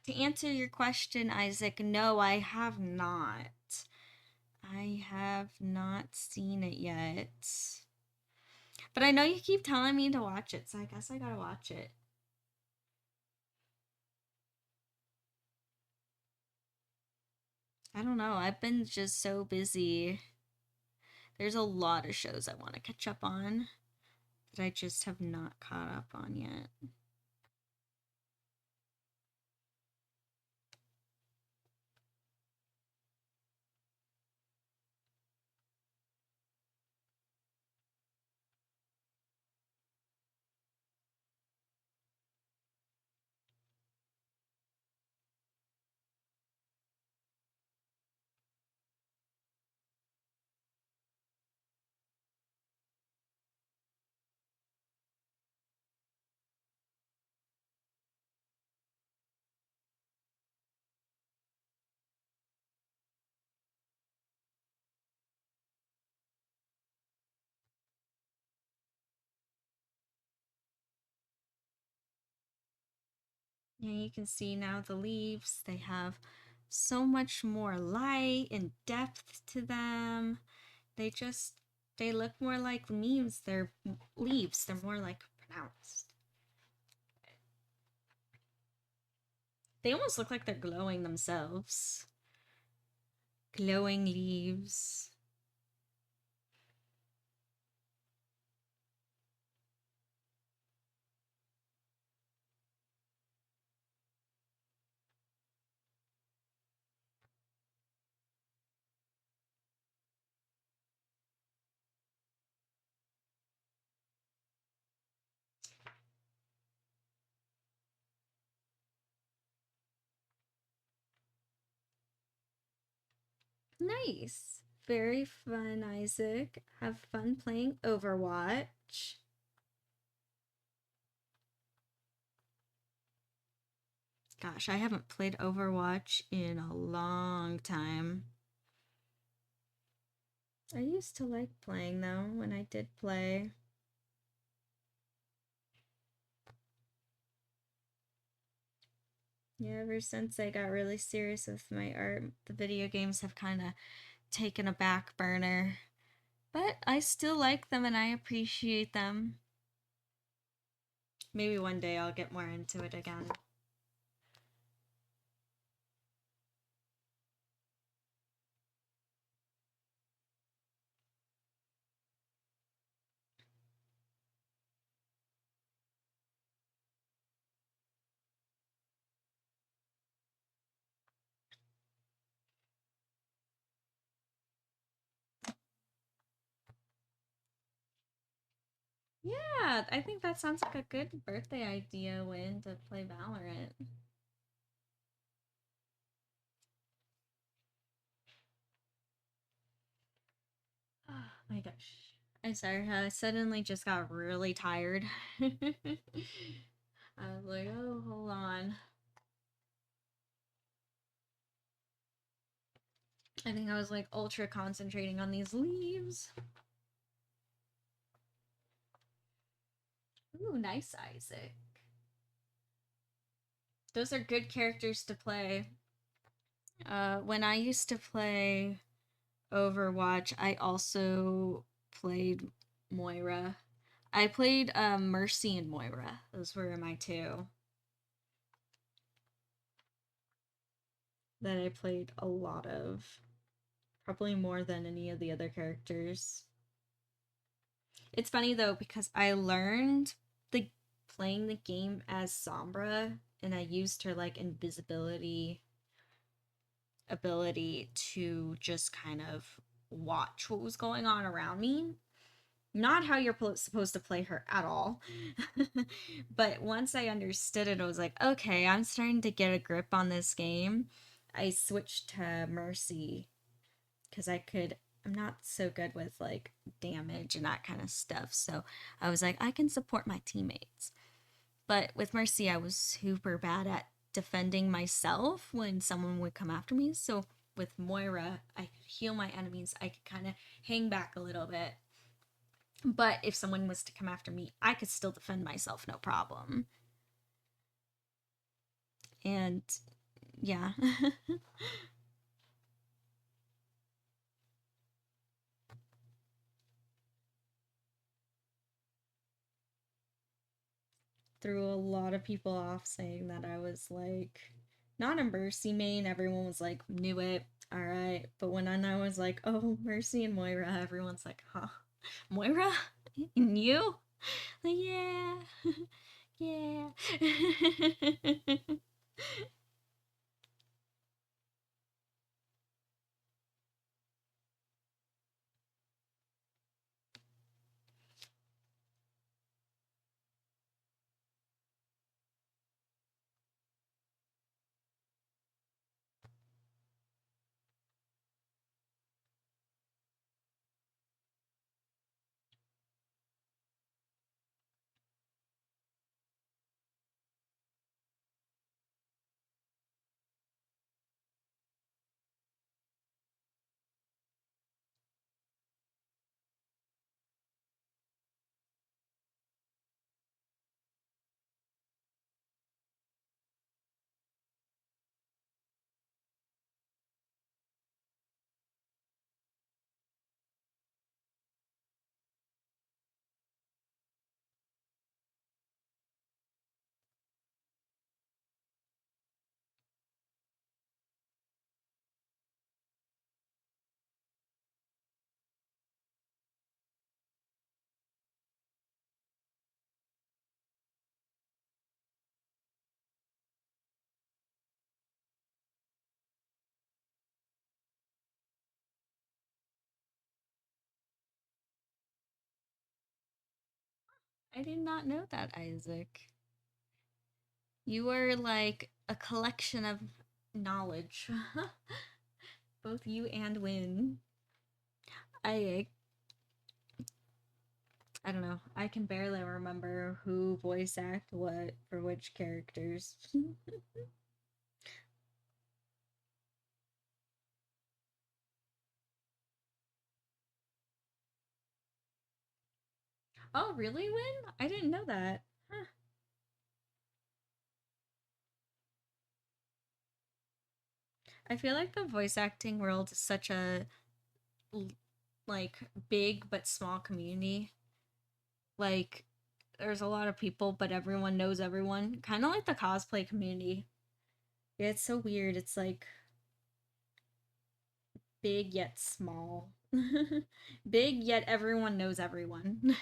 To answer your question, Isaac, no, I have not. I have not seen it yet. But I know you keep telling me to watch it, so I guess I gotta watch it. I don't know. I've been just so busy. There's a lot of shows I want to catch up on that I just have not caught up on yet. Yeah, you can see now the leaves, they have so much more light and depth to them. They look more like leaves. They're leaves. They're more like pronounced. They almost look like they're glowing themselves. Glowing leaves. Nice. Very fun, Isaac. Have fun playing Overwatch. Gosh, I haven't played Overwatch in a long time. I used to like playing though when I did play. Yeah, ever since I got really serious with my art, the video games have kind of taken a back burner. But I still like them and I appreciate them. Maybe one day I'll get more into it again. Yeah, I think that sounds like a good birthday idea, Win, to play Valorant. Oh my gosh. I'm sorry, I suddenly just got really tired. I was like, oh, hold on. I think I was like ultra concentrating on these leaves. Ooh, nice, Isaac. Those are good characters to play. When I used to play Overwatch, I also played Moira. I played Mercy and Moira. Those were my two that I played a lot of. Probably more than any of the other characters. It's funny though because I learned the playing the game as Sombra and I used her like invisibility ability to just kind of watch what was going on around me. Not how you're supposed to play her at all. But once I understood it, I was like, okay, I'm starting to get a grip on this game. I switched to Mercy because I'm not so good with like damage and that kind of stuff. So I was like, I can support my teammates. But with Mercy, I was super bad at defending myself when someone would come after me. So with Moira, I could heal my enemies. I could kind of hang back a little bit. But if someone was to come after me, I could still defend myself, no problem. And yeah. Threw a lot of people off saying that I was like not a Mercy main. Everyone was like, knew it. All right. But when I was like, oh, Mercy and Moira, everyone's like, huh? Moira? And you? Like, yeah. Yeah. I did not know that, Isaac. You were like a collection of knowledge. Both you and Win. I don't know. I can barely remember who voice act what for which characters. Oh, really, Win? I didn't know that. Huh. I feel like the voice acting world is such a like big but small community. Like there's a lot of people, but everyone knows everyone. Kind of like the cosplay community. Yeah, it's so weird. It's like big yet small. Big yet everyone knows everyone.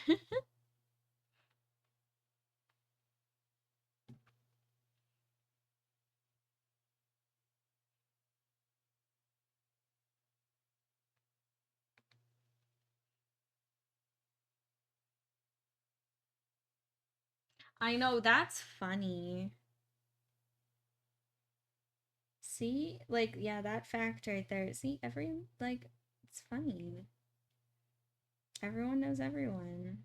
I know, that's funny. See? Like, yeah, that fact right there. See, like, it's funny. Everyone knows everyone.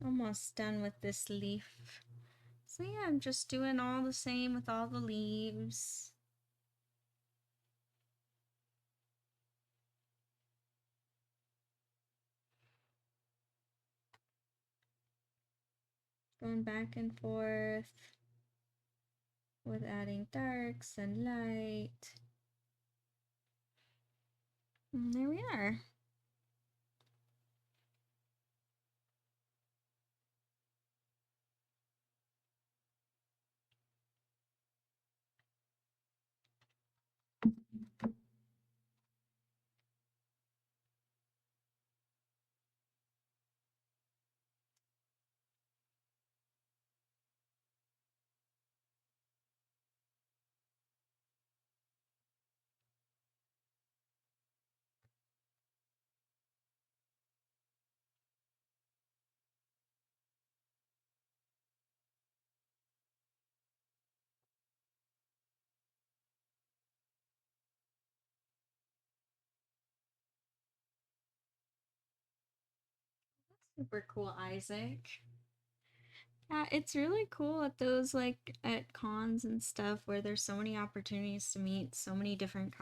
Almost done with this leaf. So yeah, I'm just doing all the same with all the leaves. Going back and forth with adding darks and light. And there we are. Super cool, Isaac. Yeah, it's really cool at those like at cons and stuff where there's so many opportunities to meet so many different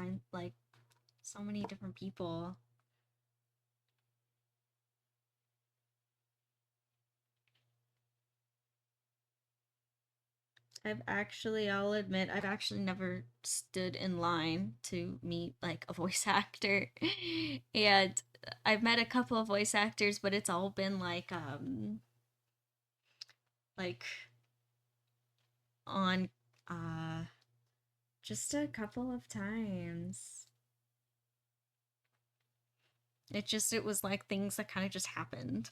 so many different people. I'll admit, I've actually never stood in line to meet like a voice actor. And I've met a couple of voice actors, but it's all been like on just a couple of times. It was like things that kind of just happened.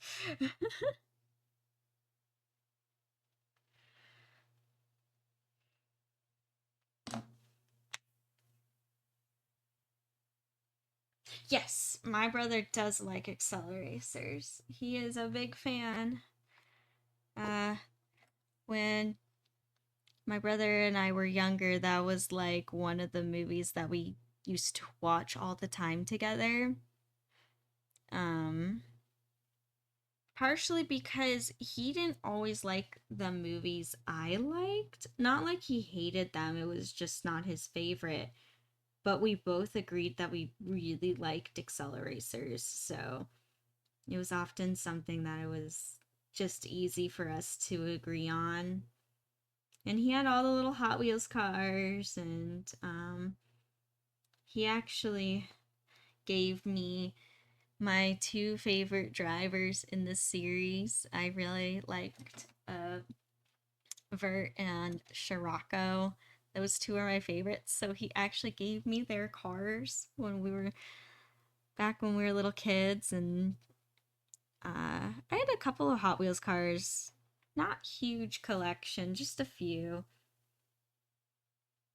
Yes, my brother does like acceleracers. He is a big fan. Uh, when my brother and I were younger, that was like one of the movies that we used to watch all the time together. Um, Partially because he didn't always like the movies I liked. Not like he hated them, it was just not his favorite. But we both agreed that we really liked Acceleracers, so it was often something that it was just easy for us to agree on. And he had all the little Hot Wheels cars, and he actually gave me my two favorite drivers in this series. I really liked Vert and Scirocco. Those two are my favorites. So he actually gave me their cars when we were back when we were little kids, and I had a couple of Hot Wheels cars. Not huge collection, just a few.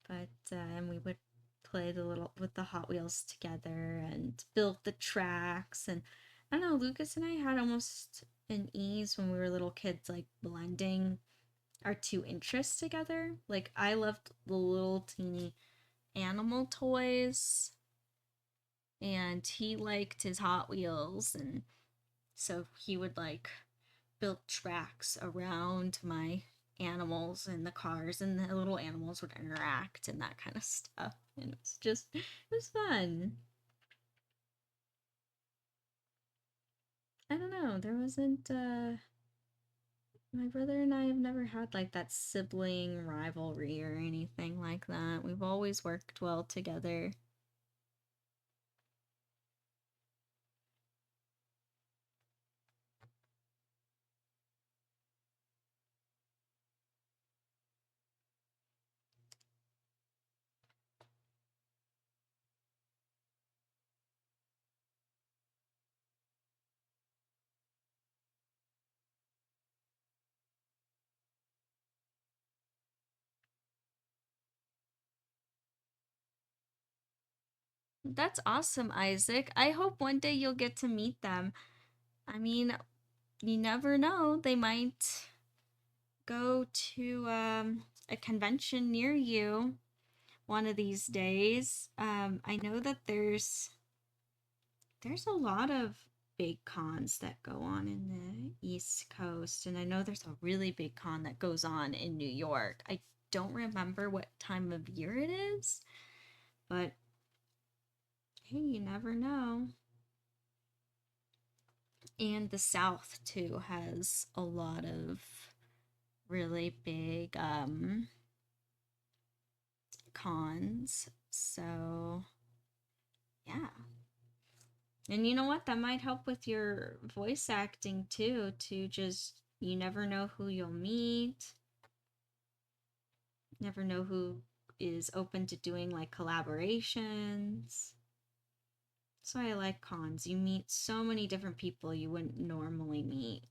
But and we would play the little with the Hot Wheels together and build the tracks. And I don't know, Lucas and I had almost an ease when we were little kids, like blending our two interests together. Like I loved the little teeny animal toys, and he liked his Hot Wheels, and so he would like build tracks around my animals and the cars, and the little animals would interact and that kind of stuff. And it was fun. I don't know, there wasn't my brother and I have never had like that sibling rivalry or anything like that. We've always worked well together. That's awesome, Isaac. I hope one day you'll get to meet them. I mean, you never know. They might go to a convention near you one of these days. I know that there's a lot of big cons that go on in the East Coast, and I know there's a really big con that goes on in New York. I don't remember what time of year it is, but hey, you never know. And the South too has a lot of really big cons. So, yeah. And you know what? That might help with your voice acting too, to just, you never know who you'll meet. Never know who is open to doing like collaborations. That's why I like cons. You meet so many different people you wouldn't normally meet.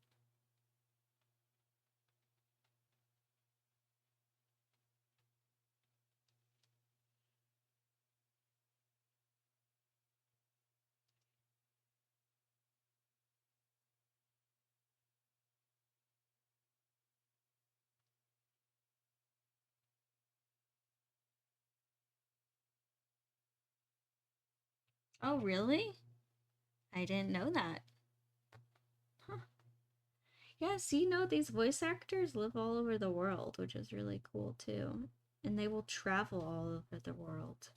Oh, really? I didn't know that. Huh. Yeah, see, these voice actors live all over the world, which is really cool too. And they will travel all over the world.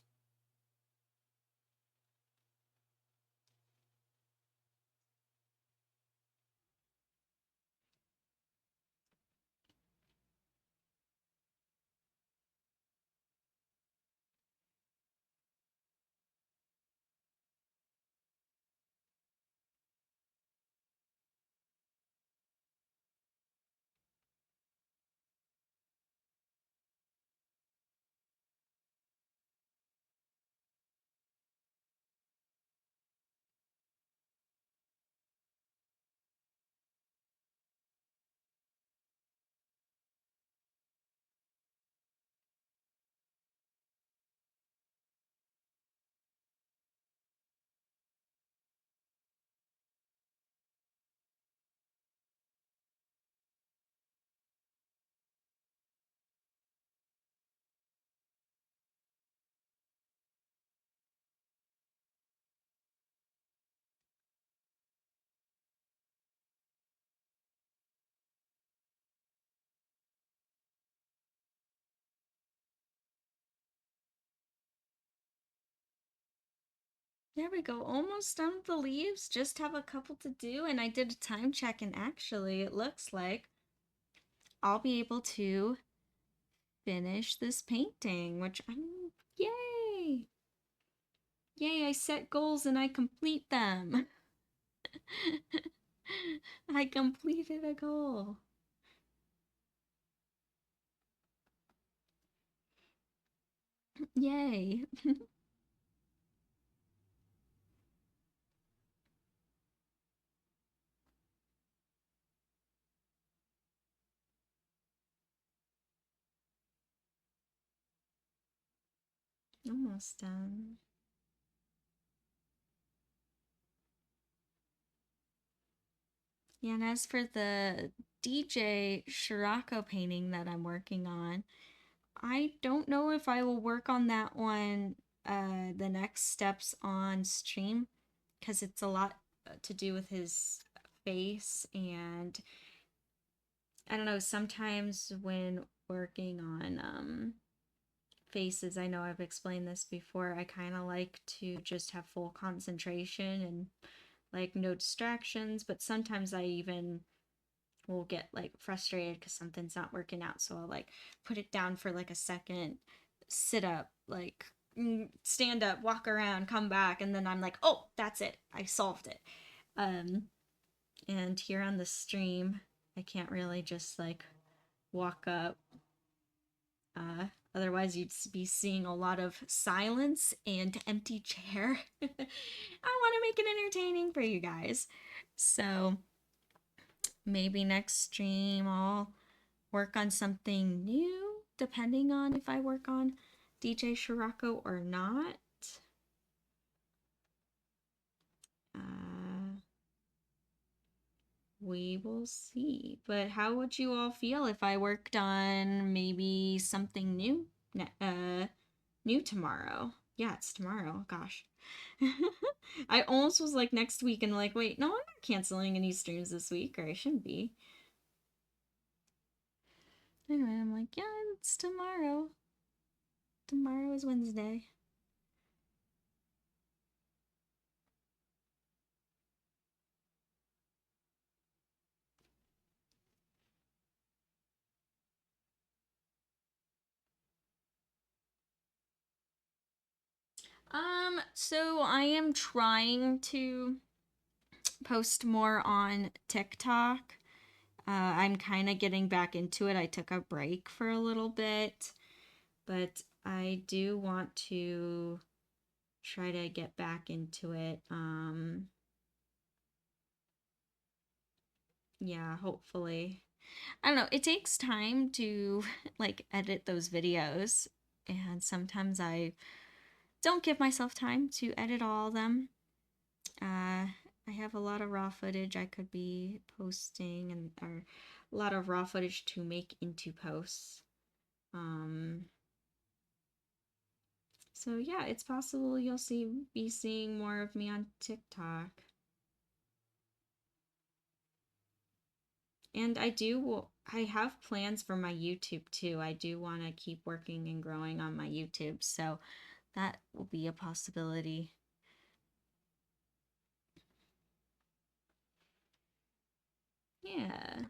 There we go. Almost done with the leaves. Just have a couple to do. And I did a time check, and actually, it looks like I'll be able to finish this painting, which I'm, yay! Yay, I set goals and I complete them. I completed a goal. Yay. Almost done. Yeah, and as for the DJ Scirocco painting that I'm working on, I don't know if I will work on that one the next steps on stream because it's a lot to do with his face, and I don't know, sometimes when working on faces, I know I've explained this before, I kind of like to just have full concentration and like no distractions, but sometimes I even will get like frustrated because something's not working out, so I'll like put it down for like a second, sit up, like stand up, walk around, come back, and then I'm like, oh, that's it, I solved it. um and here on the stream I can't really just like walk up. Otherwise, you'd be seeing a lot of silence and empty chair. I want to make it entertaining for you guys. So maybe next stream I'll work on something new, depending on if I work on DJ Scirocco or not. Uh, we will see. But how would you all feel if I worked on maybe something new? New tomorrow. Yeah, it's tomorrow. Gosh. I almost was like next week and like, wait, no, I'm not canceling any streams this week, or I shouldn't be. Anyway, I'm like, yeah, it's tomorrow. Tomorrow is Wednesday. So I am trying to post more on TikTok. I'm kind of getting back into it. I took a break for a little bit, but I do want to try to get back into it. Yeah, hopefully. I don't know, it takes time to like edit those videos, and sometimes I don't give myself time to edit all of them. I have a lot of raw footage I could be posting, and or a lot of raw footage to make into posts. Um, so yeah, it's possible you'll be seeing more of me on TikTok. And I have plans for my YouTube too. I do want to keep working and growing on my YouTube, so that will be a possibility. Yeah.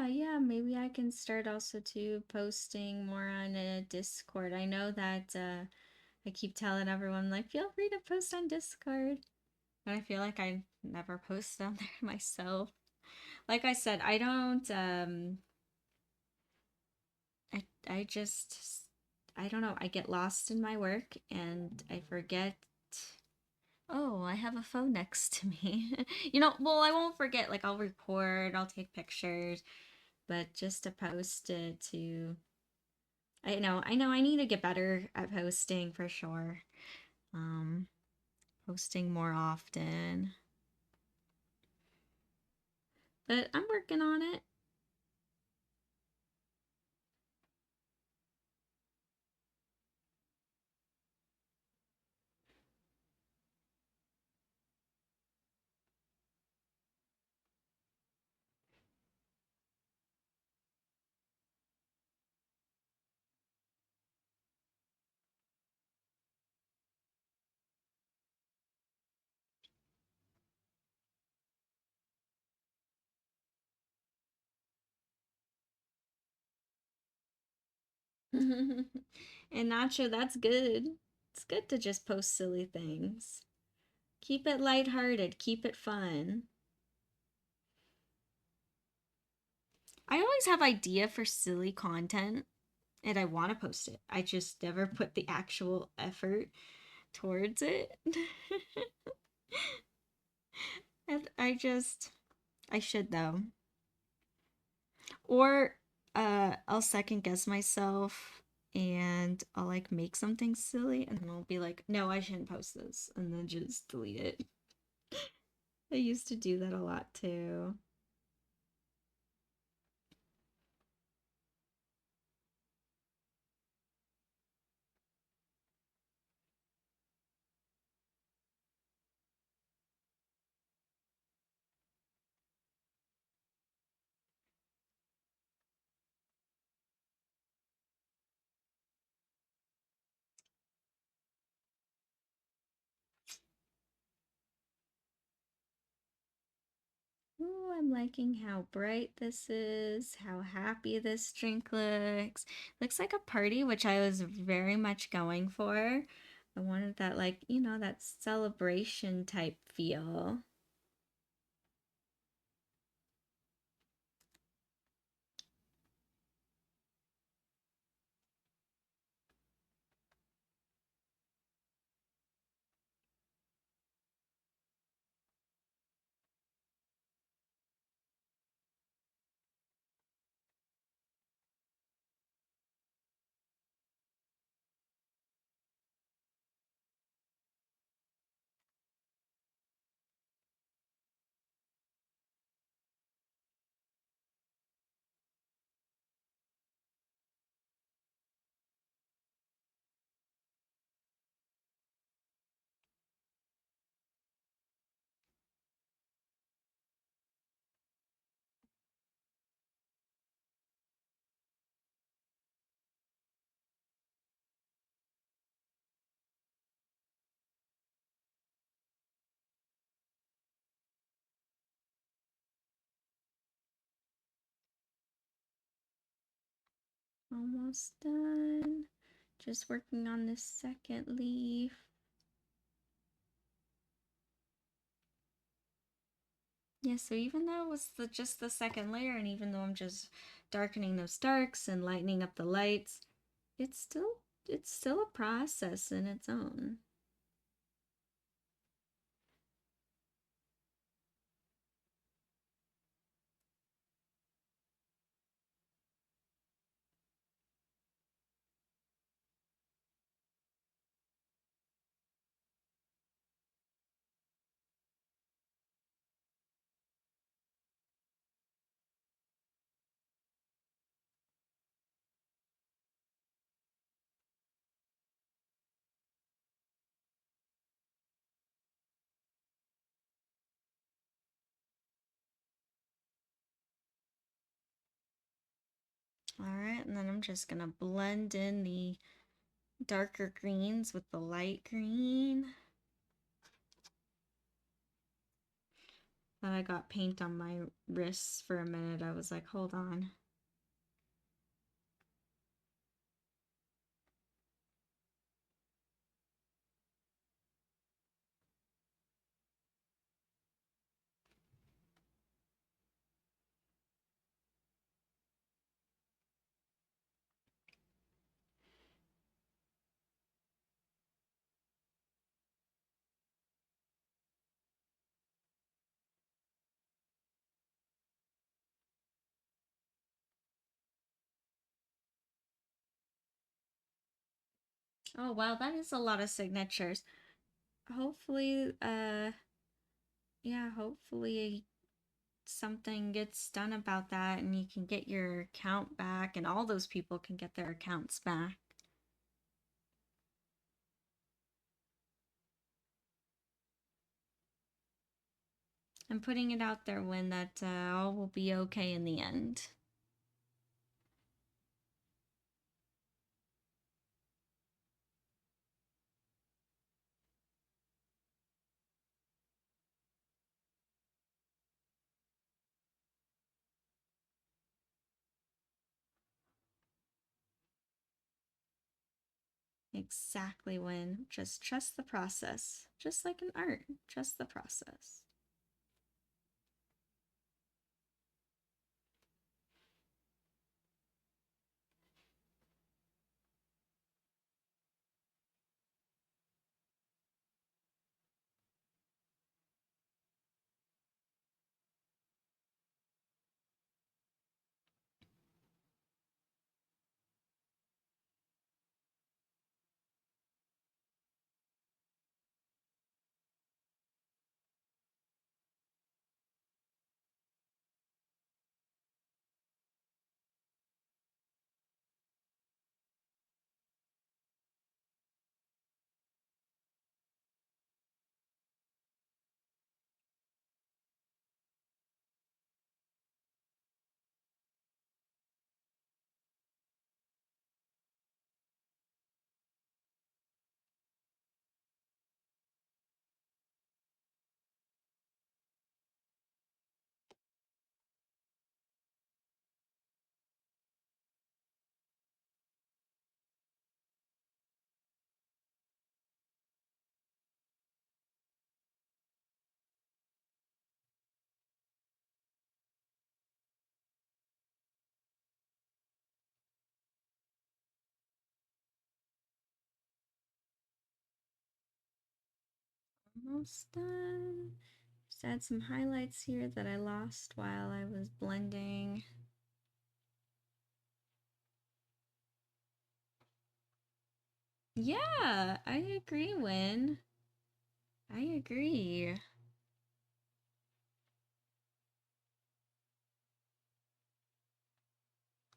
Yeah, maybe I can start also to posting more on a Discord. I know that I keep telling everyone like feel free to post on Discord. But I feel like I never post on there myself. Like I said, I don't I just I don't know, I get lost in my work and I forget. Oh, I have a phone next to me. Well, I won't forget. Like, I'll record, I'll take pictures, but just to post it to. I know, I need to get better at posting for sure. Um, Posting more often. But I'm working on it. And Nacho, that's good. It's good to just post silly things. Keep it lighthearted, keep it fun. I always have idea for silly content and I want to post it. I just never put the actual effort towards it. And I should though. Or I'll second guess myself and I'll like make something silly and then I'll be like, no, I shouldn't post this, and then just delete it. I used to do that a lot too. Ooh, I'm liking how bright this is, how happy this drink looks. Looks like a party, which I was very much going for. I wanted that, like, that celebration type feel. Almost done. Just working on this second leaf. Yeah, so even though it was just the second layer, and even though I'm just darkening those darks and lightening up the lights, it's still a process in its own. All right, and then I'm just gonna blend in the darker greens with the light green. Thought I got paint on my wrists for a minute. I was like, hold on. Oh wow, that is a lot of signatures. Hopefully, yeah, hopefully something gets done about that and you can get your account back and all those people can get their accounts back. I'm putting it out there when that all will be okay in the end. Exactly when. Just trust the process. Just like in art, trust the process. Almost done. Just add some highlights here that I lost while I was blending. Yeah, I agree, Win. I agree.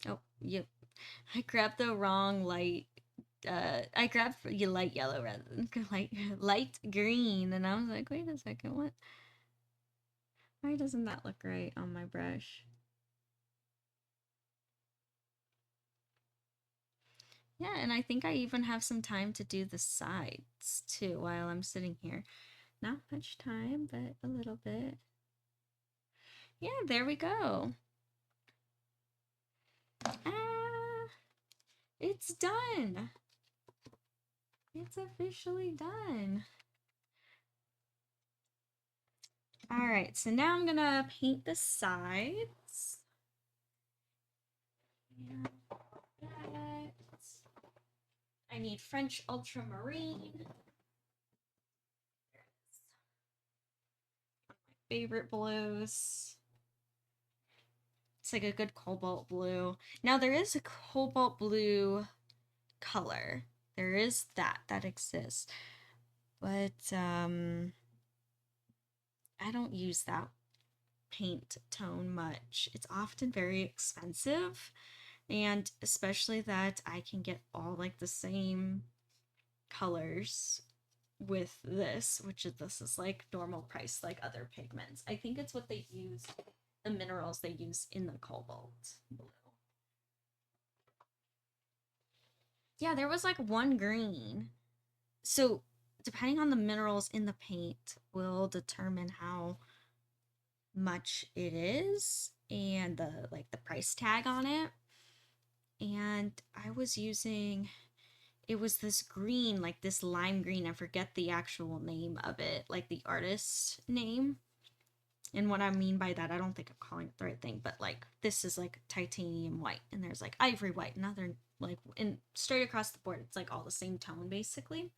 Oh, yep. I grabbed the wrong light. I grabbed light yellow rather than light green, and I was like, wait a second, what? Why doesn't that look right on my brush? Yeah, and I think I even have some time to do the sides too while I'm sitting here. Not much time, but a little bit. Yeah, there we go. Ah, it's done. It's officially done. All right, so now I'm gonna paint the sides. Yeah, that. I need French ultramarine. My favorite blues. It's like a good cobalt blue. Now there is a cobalt blue color. There is that exists. But I don't use that paint tone much. It's often very expensive, and especially that I can get all like the same colors with this, this is like normal price like other pigments. I think it's what they use, the minerals they use in the cobalt blue. Yeah, there was like one green. So depending on the minerals in the paint will determine how much it is and the price tag on it. And I was using, it was this green, like this lime green. I forget the actual name of it, like the artist name. And what I mean by that, I don't think I'm calling it the right thing, but like this is like titanium white, and there's like ivory white, and other like, and straight across the board, it's like all the same tone basically.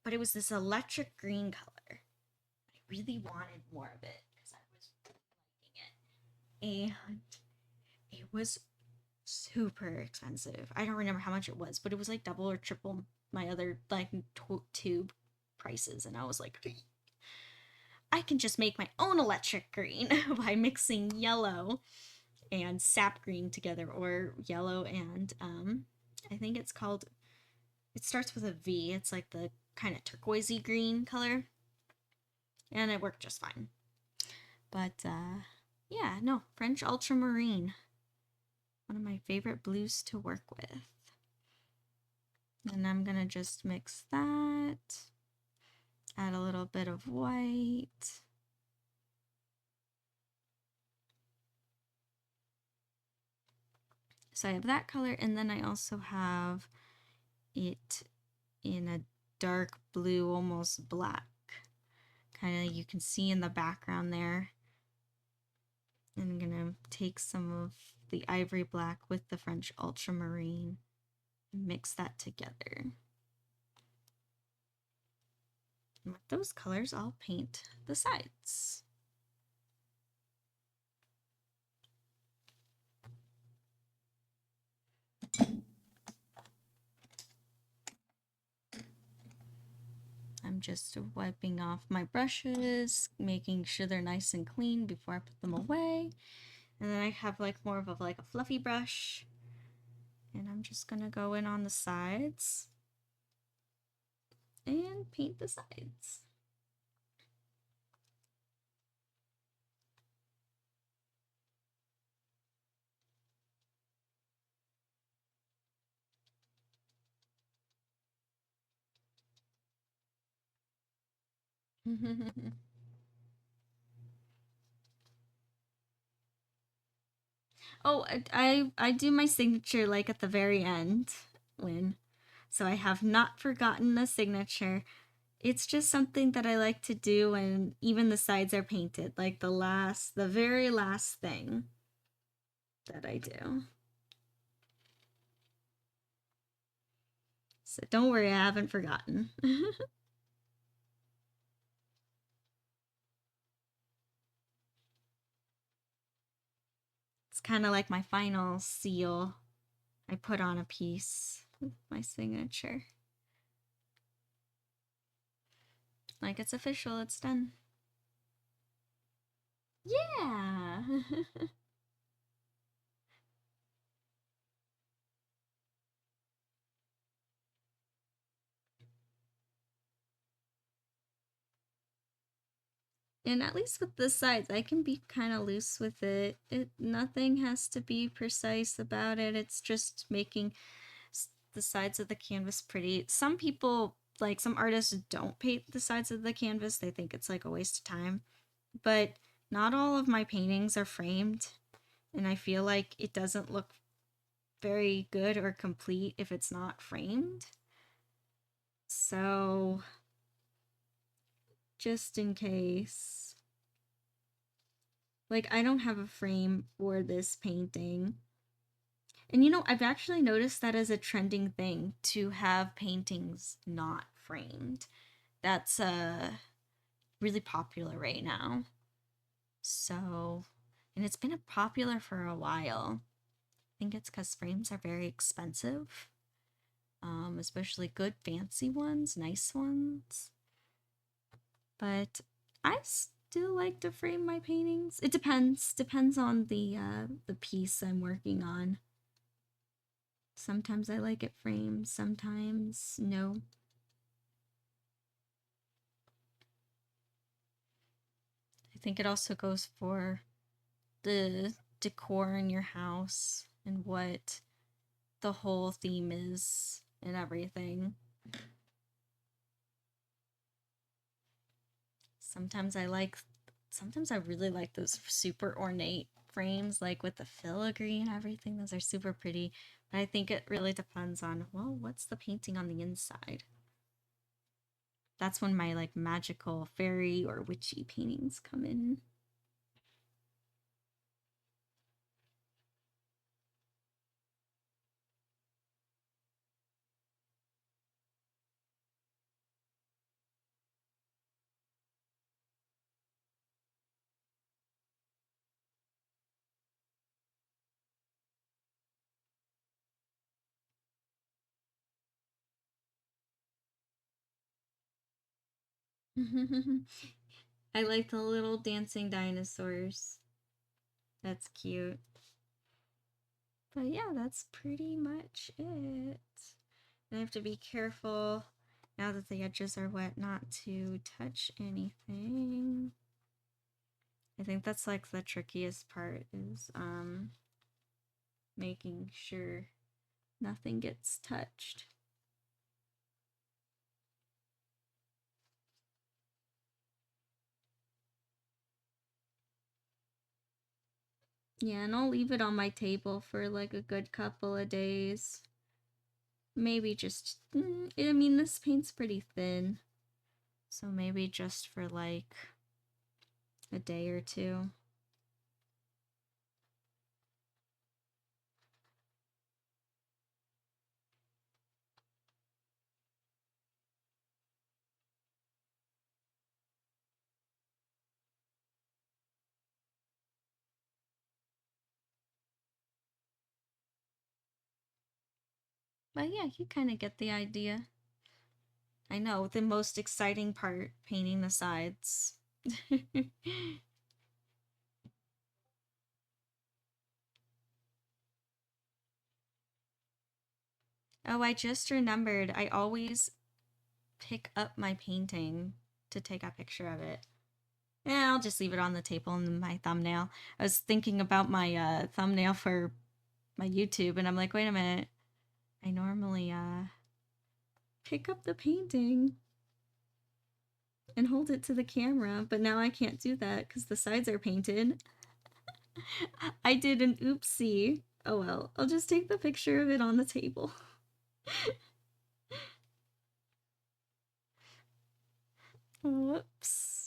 But it was this electric green color. I really wanted more of it because I was liking it, and it was super expensive. I don't remember how much it was, but it was like double or triple my other like tube prices, and I was like, I can just make my own electric green by mixing yellow and sap green together, or yellow and I think it's called, it starts with a V. It's like the kind of turquoisey green color, and it worked just fine. But yeah, no, French ultramarine, one of my favorite blues to work with. And I'm gonna just mix that, add a little bit of white. So I have that color, and then I also have it in a dark blue, almost black. Kind of, you can see in the background there. And I'm gonna take some of the ivory black with the French ultramarine and mix that together. And with those colors, I'll paint the sides. I'm just wiping off my brushes, making sure they're nice and clean before I put them away. And then I have like more of a, like a fluffy brush. And I'm just gonna go in on the sides and paint the sides. Oh, I do my signature like at the very end, Lynn. So I have not forgotten the signature. It's just something that I like to do, and even the sides are painted, like the very last thing that I do. So don't worry, I haven't forgotten. It's kind of like my final seal I put on a piece with my signature. Like, it's official, it's done. Yeah. And at least with the sides, I can be kind of loose with it. Nothing has to be precise about it. It's just making the sides of the canvas pretty. Some people, like some artists, don't paint the sides of the canvas. They think it's like a waste of time. But not all of my paintings are framed, and I feel like it doesn't look very good or complete if it's not framed. So, just in case. Like, I don't have a frame for this painting. And you know, I've actually noticed that as a trending thing to have paintings not framed. That's really popular right now. So, and it's been popular for a while. I think it's because frames are very expensive, especially good fancy ones, nice ones. But I still like to frame my paintings. It depends on the piece I'm working on. Sometimes I like it framed, sometimes no. I think it also goes for the decor in your house and what the whole theme is and everything. Sometimes I like sometimes I really like those super ornate frames, like with the filigree and everything. Those are super pretty. But I think it really depends on, well, what's the painting on the inside? That's when my like magical fairy or witchy paintings come in. I like the little dancing dinosaurs. That's cute. But yeah, that's pretty much it. I have to be careful now that the edges are wet not to touch anything. I think that's like the trickiest part is making sure nothing gets touched. Yeah, and I'll leave it on my table for like a good couple of days. Maybe just, I mean, this paint's pretty thin. So maybe just for like a day or two. But yeah, you kind of get the idea. I know, the most exciting part, painting the sides. Oh, I just remembered. I always pick up my painting to take a picture of it. Yeah, I'll just leave it on the table in my thumbnail. I was thinking about my thumbnail for my YouTube, and I'm like, wait a minute. I normally pick up the painting and hold it to the camera, but now I can't do that because the sides are painted. I did an oopsie. Oh well, I'll just take the picture of it on the table. Whoops.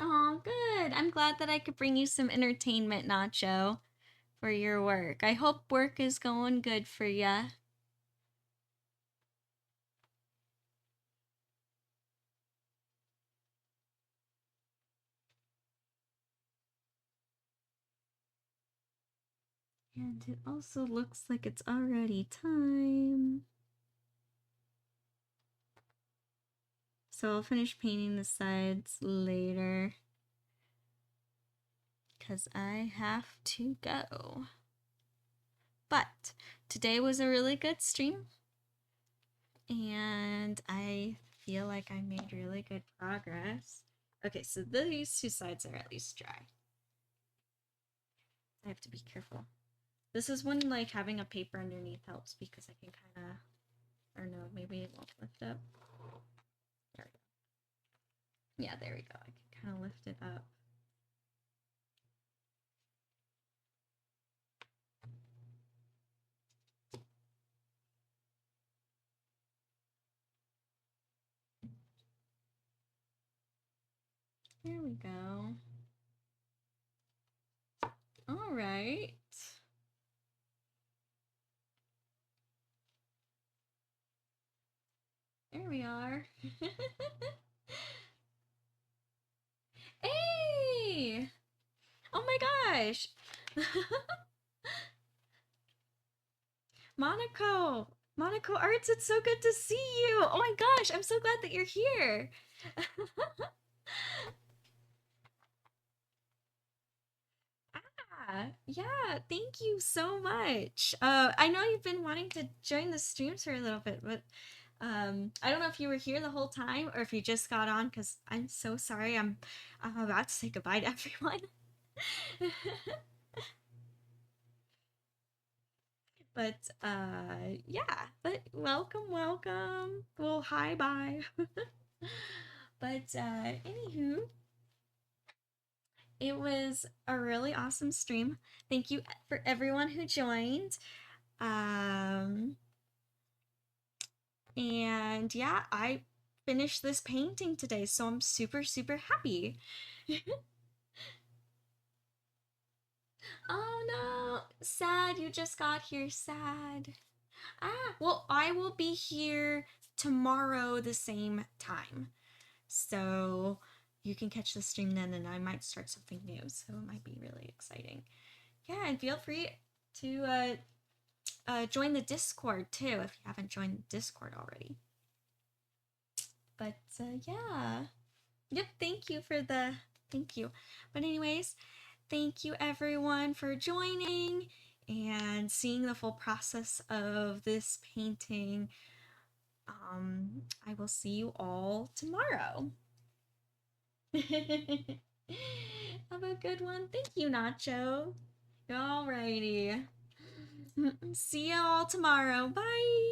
Oh, good. I'm glad that I could bring you some entertainment, Nacho, for your work. I hope work is going good for ya. And it also looks like it's already time. So I'll finish painting the sides later because I have to go. But today was a really good stream, and I feel like I made really good progress. Okay, so these two sides are at least dry. I have to be careful. This is when like having a paper underneath helps because I can kind of, or no, maybe it won't lift up. There we go. Yeah, there we go. I can kind of lift it up. There we go. All right. There we are. Hey! Oh my gosh! Monaco! Monaco Arts, it's so good to see you! Oh my gosh, I'm so glad that you're here! Yeah, thank you so much. I know you've been wanting to join the streams for a little bit, but I don't know if you were here the whole time or if you just got on, because I'm so sorry. I'm about to say goodbye to everyone. But yeah, but welcome. Well, hi, bye. But anywho, it was a really awesome stream. Thank you for everyone who joined. Um, and yeah, I finished this painting today, so I'm super, super happy. Oh no, sad you just got here, sad. Ah, well, I will be here tomorrow the same time. So you can catch the stream then, and I might start something new, so it might be really exciting. Yeah, and feel free to join the Discord too if you haven't joined the Discord already. But yeah, yep. Thank you. But anyways, thank you everyone for joining and seeing the full process of this painting. I will see you all tomorrow. Have a good one. Thank you, Nacho. Alrighty. See you all tomorrow. Bye.